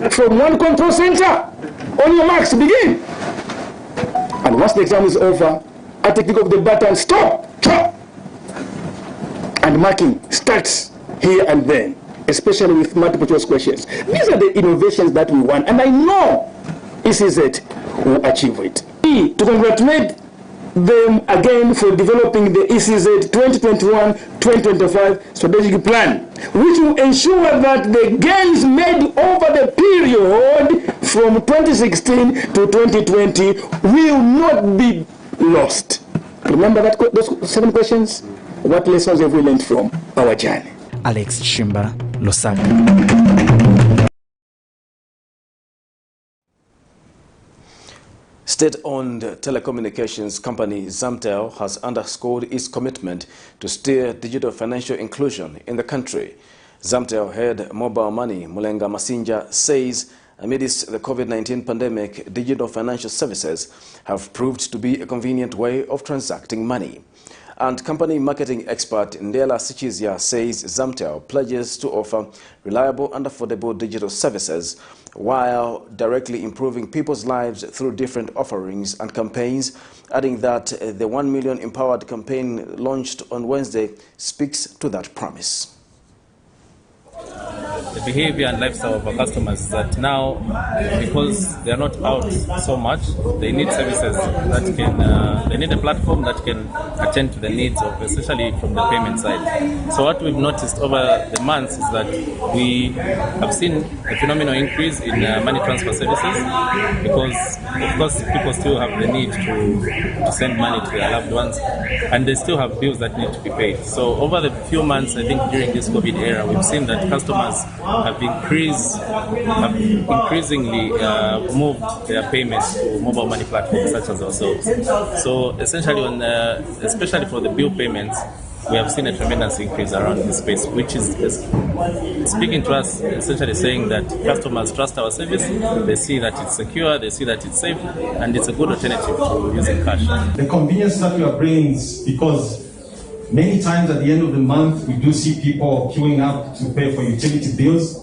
from one control center. On your marks, begin. And once the exam is over, I take click of the button, stop, and marking starts here and then, especially with multiple choice questions. These are the innovations that we want, and I know ECZ will achieve it. To congratulate them again for developing the ECZ 2021-2025 strategic plan, which will ensure that the gains made over the period from 2016 to 2020 will not be lost. Remember that those 7 questions? What lessons have we learned from our journey? Alex Shimba, LUSAKA. State-owned telecommunications company Zamtel has underscored its commitment to steer digital financial inclusion in the country. Zamtel head Mobile Money Mulenga Masinja says amidst the COVID-19 pandemic, digital financial services have proved to be a convenient way of transacting money. And company marketing expert Ndela Sichizia says Zamtel pledges to offer reliable and affordable digital services while directly improving people's lives through different offerings and campaigns, adding that the 1 Million Empowered campaign launched on Wednesday speaks to that promise. the behavior and lifestyle of our customers is that now, because they are not out so much, they need services that can, they need a platform that can attend to the needs of, especially from the payment side. So what we've noticed over the months is that we have seen a phenomenal increase in money transfer services, because of course people still have the need to send money to their loved ones, and they still have bills that need to be paid. So over the few months, I think during this COVID era, we've seen that customers have increasingly moved their payments to mobile money platforms such as ourselves. So essentially, especially for the bill payments, we have seen a tremendous increase around this space, which is speaking to us, essentially saying that customers trust our service, they see that it's secure, they see that it's safe, and it's a good alternative to using cash. The convenience that we are bringing is because many times at the end of the month, we do see people queuing up to pay for utility bills.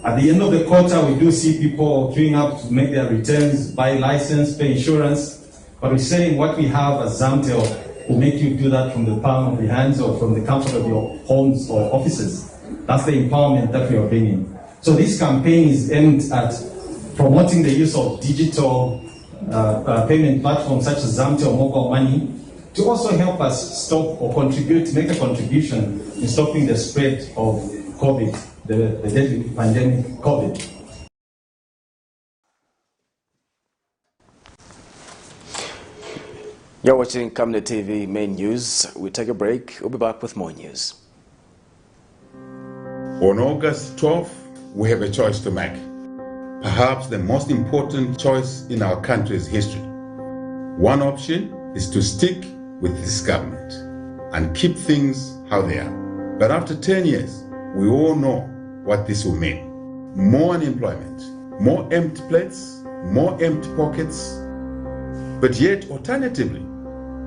At the end of the quarter, we do see people queuing up to make their returns, buy license, pay insurance. But we're saying what we have as Zamtel will make you do that from the palm of your hands or from the comfort of your homes or offices. That's the empowerment that we are bringing. So this campaign is aimed at promoting the use of digital payment platforms such as Zamtel Mobile Money to also help us stop or make a contribution in stopping the spread of COVID, the deadly pandemic COVID. You're watching Camnet TV Main News. We take a break. We'll be back with more news. On August 12th, we have a choice to make. Perhaps the most important choice in our country's history. One option is to stick with this government and keep things how they are. But after 10 years, we all know what this will mean. More unemployment, more empty plates, more empty pockets. But yet, alternatively,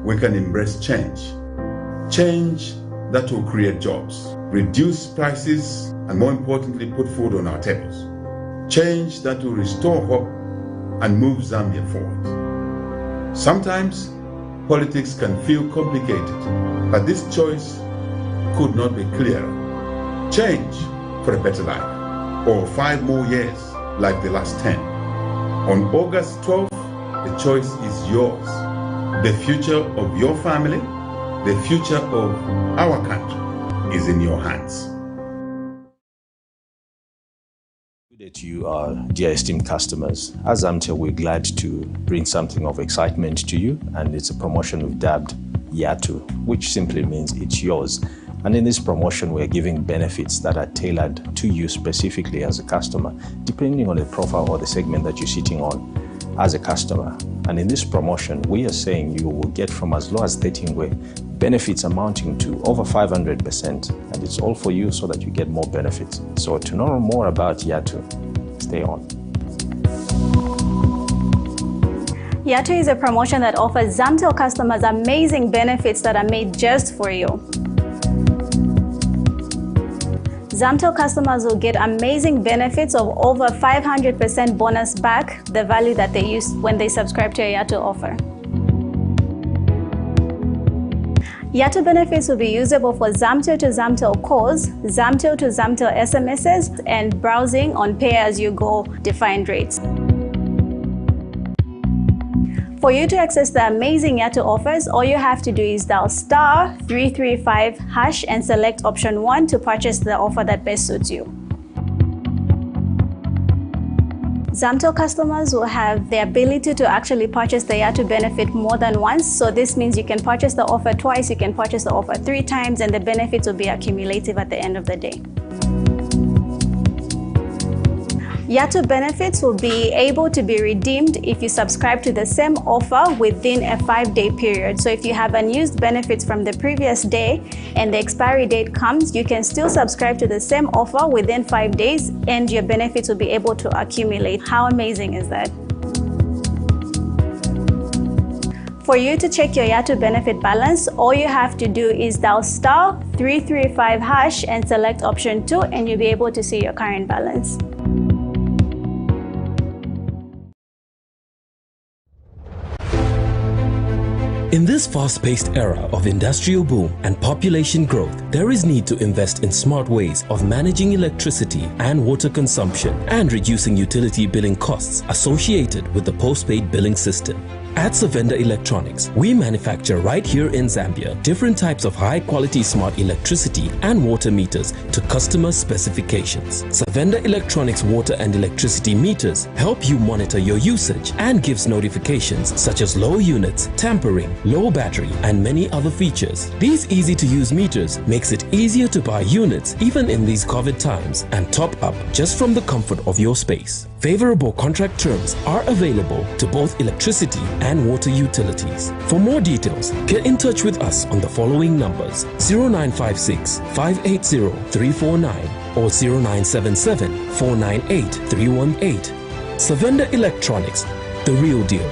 we can embrace change. Change that will create jobs, reduce prices, and more importantly, put food on our tables. Change that will restore hope and move Zambia forward. Sometimes, politics can feel complicated, but this choice could not be clearer. Change for a better life, or 5 more years like the last 10. On August 12th, the choice is yours. The future of your family, the future of our country is in your hands. Good day to you, dear esteemed customers. As Zamtel, we're glad to bring something of excitement to you, and it's a promotion we've dubbed Yatu, which simply means it's yours. And in this promotion, we're giving benefits that are tailored to you specifically as a customer, depending on the profile or the segment that you're sitting on as a customer. And in this promotion, we are saying you will get from as low as 13 ngwe benefits amounting to over 500%, and it's all for you so that you get more benefits. So to know more about Yatu, stay on. Yatu is a promotion that offers Zamtel customers amazing benefits that are made just for you. Zamtel customers will get amazing benefits of over 500% bonus back the value that they used when they subscribe to a Yatu offer. Yatu benefits will be usable for Zamtel to Zamtel calls, Zamtel to Zamtel SMSs, and browsing on pay-as-you-go defined rates. For you to access the amazing Yatu offers, all you have to do is dial *335# and select option 1 to purchase the offer that best suits you. Zamtel customers will have the ability to actually purchase the Yatu benefit more than once. So this means you can purchase the offer twice, you can purchase the offer 3 times, and the benefits will be accumulative at the end of the day. Yatu benefits will be able to be redeemed if you subscribe to the same offer within a 5-day period. So if you have unused benefits from the previous day and the expiry date comes, you can still subscribe to the same offer within 5 days and your benefits will be able to accumulate. How amazing is that? For you to check your Yatu benefit balance, all you have to do is dial *335# and select option 2 and you'll be able to see your current balance. In this fast-paced era of industrial boom and population growth, there is need to invest in smart ways of managing electricity and water consumption and reducing utility billing costs associated with the postpaid billing system. At Savenda Electronics, we manufacture right here in Zambia different types of high-quality smart electricity and water meters to customer specifications. Savenda Electronics water and electricity meters help you monitor your usage and gives notifications such as low units, tampering, low battery, and many other features. These easy-to-use meters makes it easier to buy units even in these COVID times and top up just from the comfort of your space. Favorable contract terms are available to both electricity and water utilities. For more details, get in touch with us on the following numbers: 0956 580 349 or 0977 498 318. Savenda Electronics, the real deal.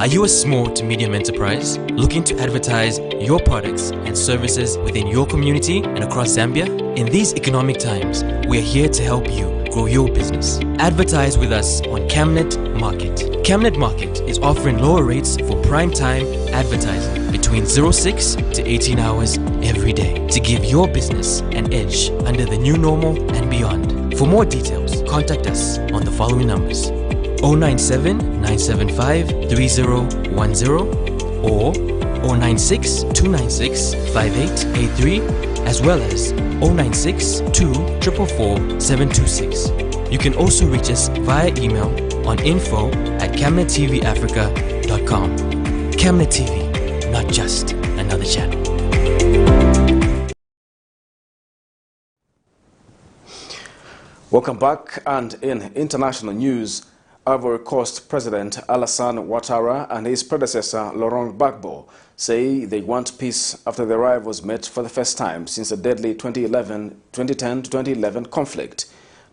Are you a small to medium enterprise looking to advertise your products and services within your community and across Zambia? In these economic times, we are here to help you grow your business. Advertise with us on Camnet Market. Camnet Market is offering lower rates for prime time advertising between 06 to 18 hours every day to give your business an edge under the new normal and beyond. For more details, contact us on the following numbers: 097 975 3010 or 096 296 5883, as well as 096 244 726. You can also reach us via email on info@camnettvafrica.com. Camnet TV, not just another channel. Welcome back, and in international news, Ivory Coast President Alassane Ouattara and his predecessor Laurent Gbagbo say they want peace after their rivals met for the first time since the deadly 2010 to 2011 conflict.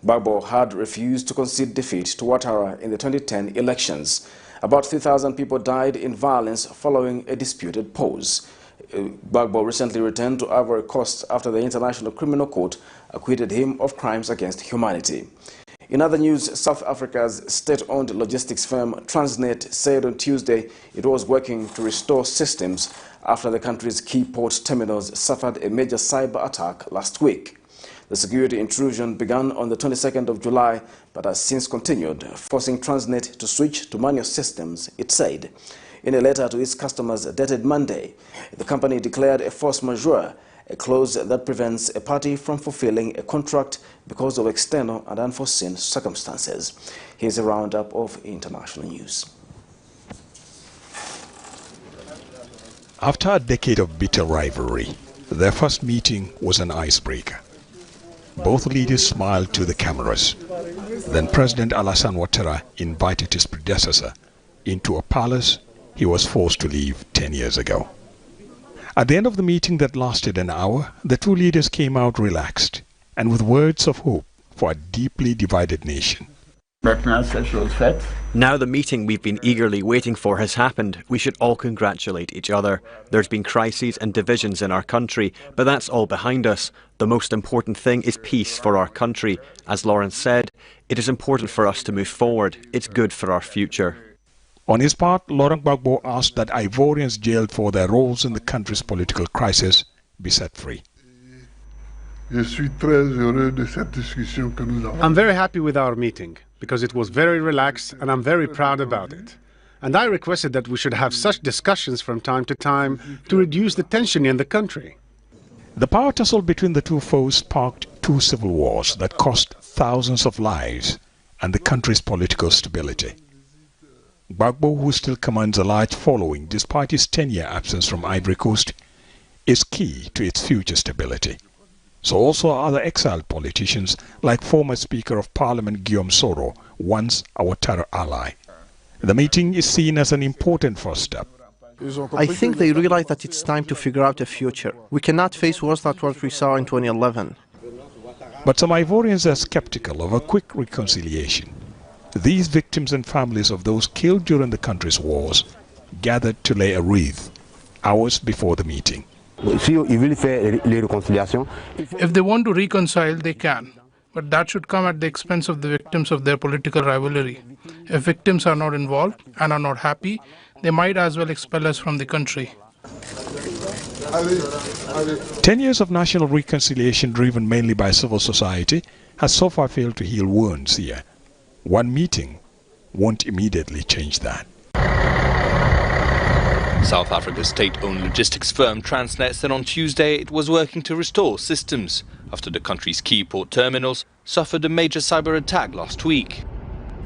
Gbagbo had refused to concede defeat to Ouattara in the 2010 elections. About 3,000 people died in violence following a disputed pause. Gbagbo recently returned to Ivory Coast after the International Criminal Court acquitted him of crimes against humanity. In other news, South Africa's state-owned logistics firm Transnet said on Tuesday it was working to restore systems after the country's key port terminals suffered a major cyber attack last week. The security intrusion began on the 22nd of July but has since continued, forcing Transnet to switch to manual systems, it said. In a letter to its customers dated Monday, the company declared a force majeure, a clause that prevents a party from fulfilling a contract because of external and unforeseen circumstances. Here's a roundup of international news. After a decade of bitter rivalry, their first meeting was an icebreaker. Both leaders smiled to the cameras. Then President Alassane Ouattara invited his predecessor into a palace he was forced to leave 10 years ago. At the end of the meeting that lasted an hour, the two leaders came out relaxed and with words of hope for a deeply divided nation. Now the meeting we've been eagerly waiting for has happened. We should all congratulate each other. There's been crises and divisions in our country, but that's all behind us. The most important thing is peace for our country. As Lawrence said, it is important for us to move forward. It's good for our future. On his part, Laurent Gbagbo asked that Ivorians jailed for their roles in the country's political crisis be set free. I'm very happy with our meeting because it was very relaxed and I'm very proud about it. And I requested that we should have such discussions from time to time to reduce the tension in the country. The power tussle between the two foes sparked two civil wars that cost thousands of lives and the country's political stability. Gbagbo, who still commands a large following despite his 10-year absence from Ivory Coast, is key to its future stability. So also are other exiled politicians like former Speaker of Parliament Guillaume Soro, once a Ouattara ally. The meeting is seen as an important first step. I think they realize that it's time to figure out a future. We cannot face worse than what we saw in 2011. But some Ivorians are skeptical of a quick reconciliation. These victims and families of those killed during the country's wars gathered to lay a wreath hours before the meeting. If they want to reconcile, they can. But that should come at the expense of the victims of their political rivalry. If victims are not involved and are not happy, they might as well expel us from the country. 10 years of national reconciliation driven mainly by civil society has so far failed to heal wounds here. One meeting won't immediately change that. South Africa's state-owned logistics firm Transnet said on Tuesday it was working to restore systems after the country's key port terminals suffered a major cyber attack last week.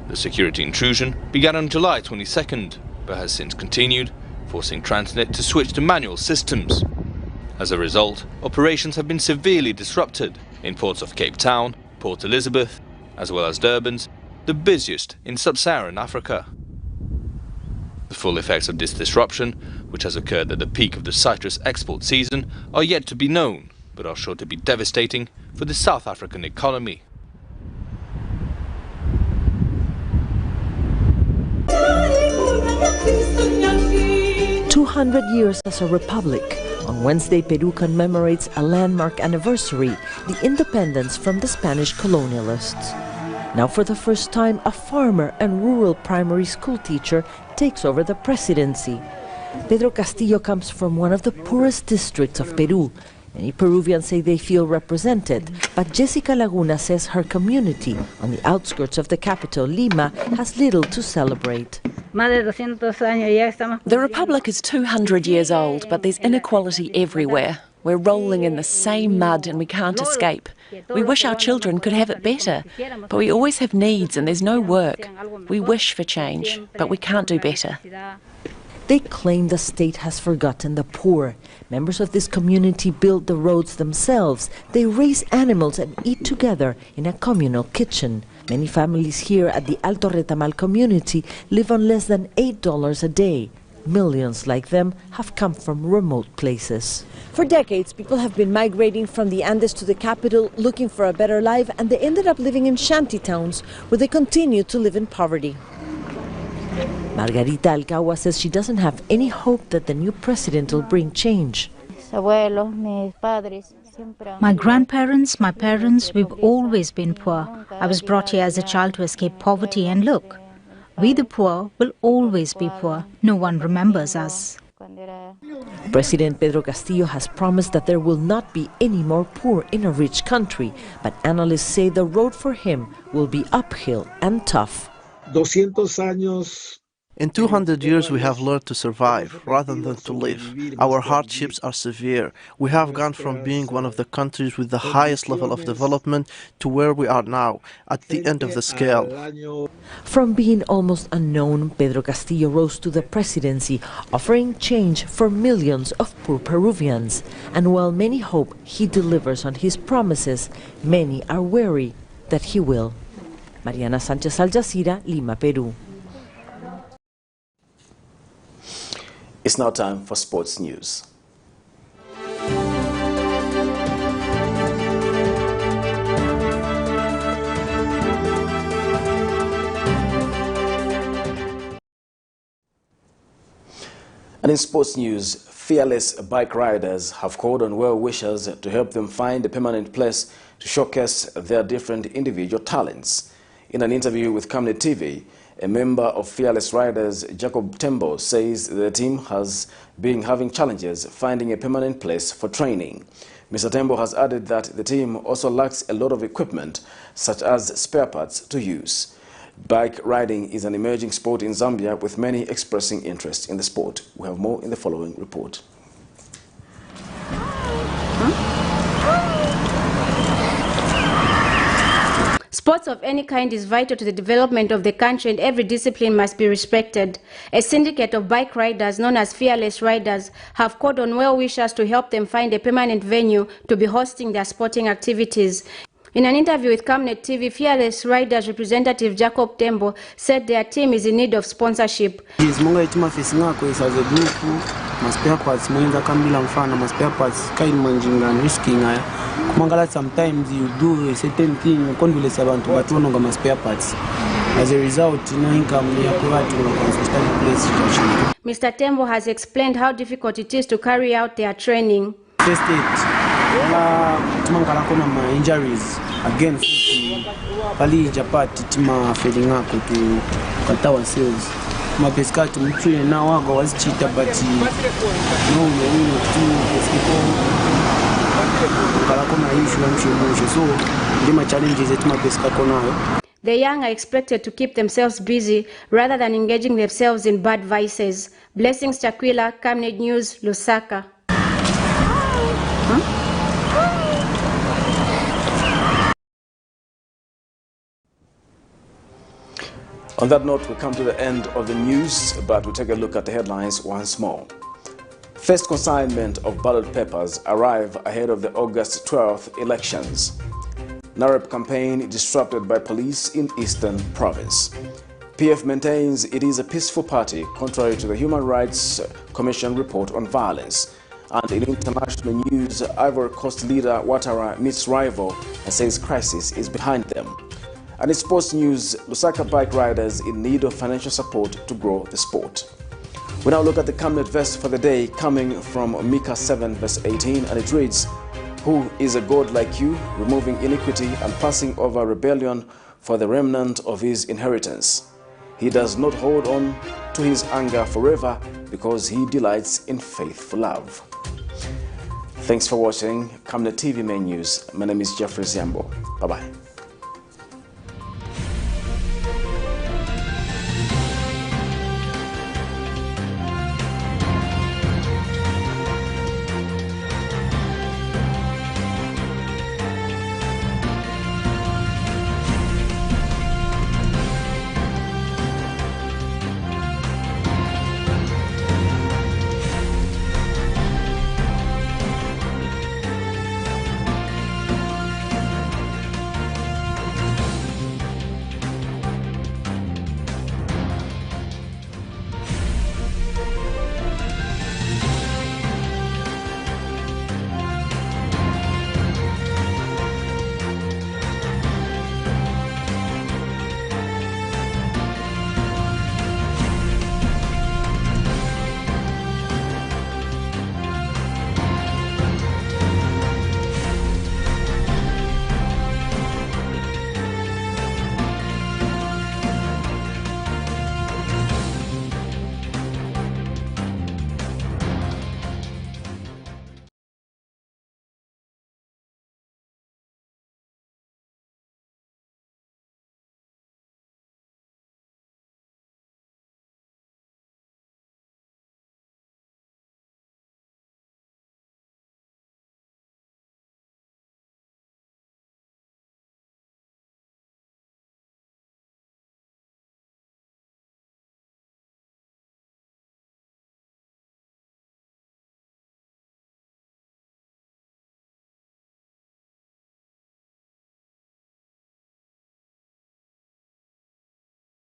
The security intrusion began on July 22nd, but has since continued, forcing Transnet to switch to manual systems. As a result, operations have been severely disrupted in ports of Cape Town, Port Elizabeth, as well as Durban's, the busiest in sub-Saharan Africa. The full effects of this disruption, which has occurred at the peak of the citrus export season, are yet to be known, but are sure to be devastating for the South African economy. "200 years as a republic." On Wednesday, Peru commemorates a landmark anniversary, the independence from the Spanish colonialists. Now for the first time, a farmer and rural primary school teacher takes over the presidency. Pedro Castillo comes from one of the poorest districts of Peru. Many Peruvians say they feel represented, but Jessica Laguna says her community on the outskirts of the capital, Lima, has little to celebrate. The Republic is 200 years old, but there's inequality everywhere. We're rolling in the same mud and we can't escape. We wish our children could have it better, but we always have needs and there's no work. We wish for change, but we can't do better. They claim the state has forgotten the poor. Members of this community build the roads themselves. They raise animals and eat together in a communal kitchen. Many families here at the Alto Retamal community live on less than $8 a day. Millions like them have come from remote places. For decades, people have been migrating from the Andes to the capital looking for a better life, and they ended up living in shanty towns where they continue to live in poverty. Margarita Alcagua says she doesn't have any hope that the new president will bring change. My grandparents, my parents, we've always been poor. I was brought here as a child to escape poverty, and look, we the poor will always be poor. No one remembers us. President Pedro Castillo has promised that there will not be any more poor in a rich country, but analysts say the road for him will be uphill and tough. 200 años. In 200 years we have learned to survive rather than to live. Our hardships are severe. We have gone from being one of the countries with the highest level of development to where we are now, at the end of the scale. From being almost unknown, Pedro Castillo rose to the presidency, offering change for millions of poor Peruvians. And while many hope he delivers on his promises, many are wary that he will. Mariana Sanchez, Al Jazeera, Lima, Peru. It's now time for sports news. And in sports news, fearless bike riders have called on well-wishers to help them find a permanent place to showcase their different individual talents. In an interview with Camnet TV, a member of Fearless Riders, Jacob Tembo, says the team has been having challenges finding a permanent place for training. Mr. Tembo has added that the team also lacks a lot of equipment, such as spare parts to use. Bike riding is an emerging sport in Zambia, with many expressing interest in the sport. We have more in the following report. Sports of any kind is vital to the development of the country, and every discipline must be respected. A syndicate of bike riders known as Fearless Riders have called on well-wishers to help them find a permanent venue to be hosting their sporting activities. In an interview with Camnet TV, Fearless Riders representative Jacob Tembo said their team is in need of sponsorship. Sometimes you do a certain thing, you can't do about but you don't have spare parts. As a result, no income, you have to place. Mr. Tembo has explained how difficult it is to carry out their training. First aid, injuries, again, pali japati tima feeling ako to kata ourselves mapesika tumtwe na wago wasichita but no tu people kala kona issue so ndima challenges etumapesika konayo. The young are expected to keep themselves busy rather than engaging themselves in bad vices. Blessings Chakwila, Camnet News, Lusaka. On that note, we come to the end of the news, but we'll take a look at the headlines once more. First consignment of ballot papers arrive ahead of the August 12th elections. NAREP campaign disrupted by police in Eastern Province. PF maintains it is a peaceful party, contrary to the Human Rights Commission report on violence. And in international news, Ivory Coast leader OUATTARA meets rival and says crisis is behind them. And in sports news, Lusaka bike riders in need of financial support to grow the sport. We now look at the Camnet verse for the day, coming from Micah 7 verse 18, and it reads, "Who is a God like you, removing iniquity and passing over rebellion for the remnant of his inheritance? He does not hold on to his anger forever, because he delights in faithful love." Thanks for watching Camnet TV Main News. My name is Jeffrey Ziambo. Bye-bye.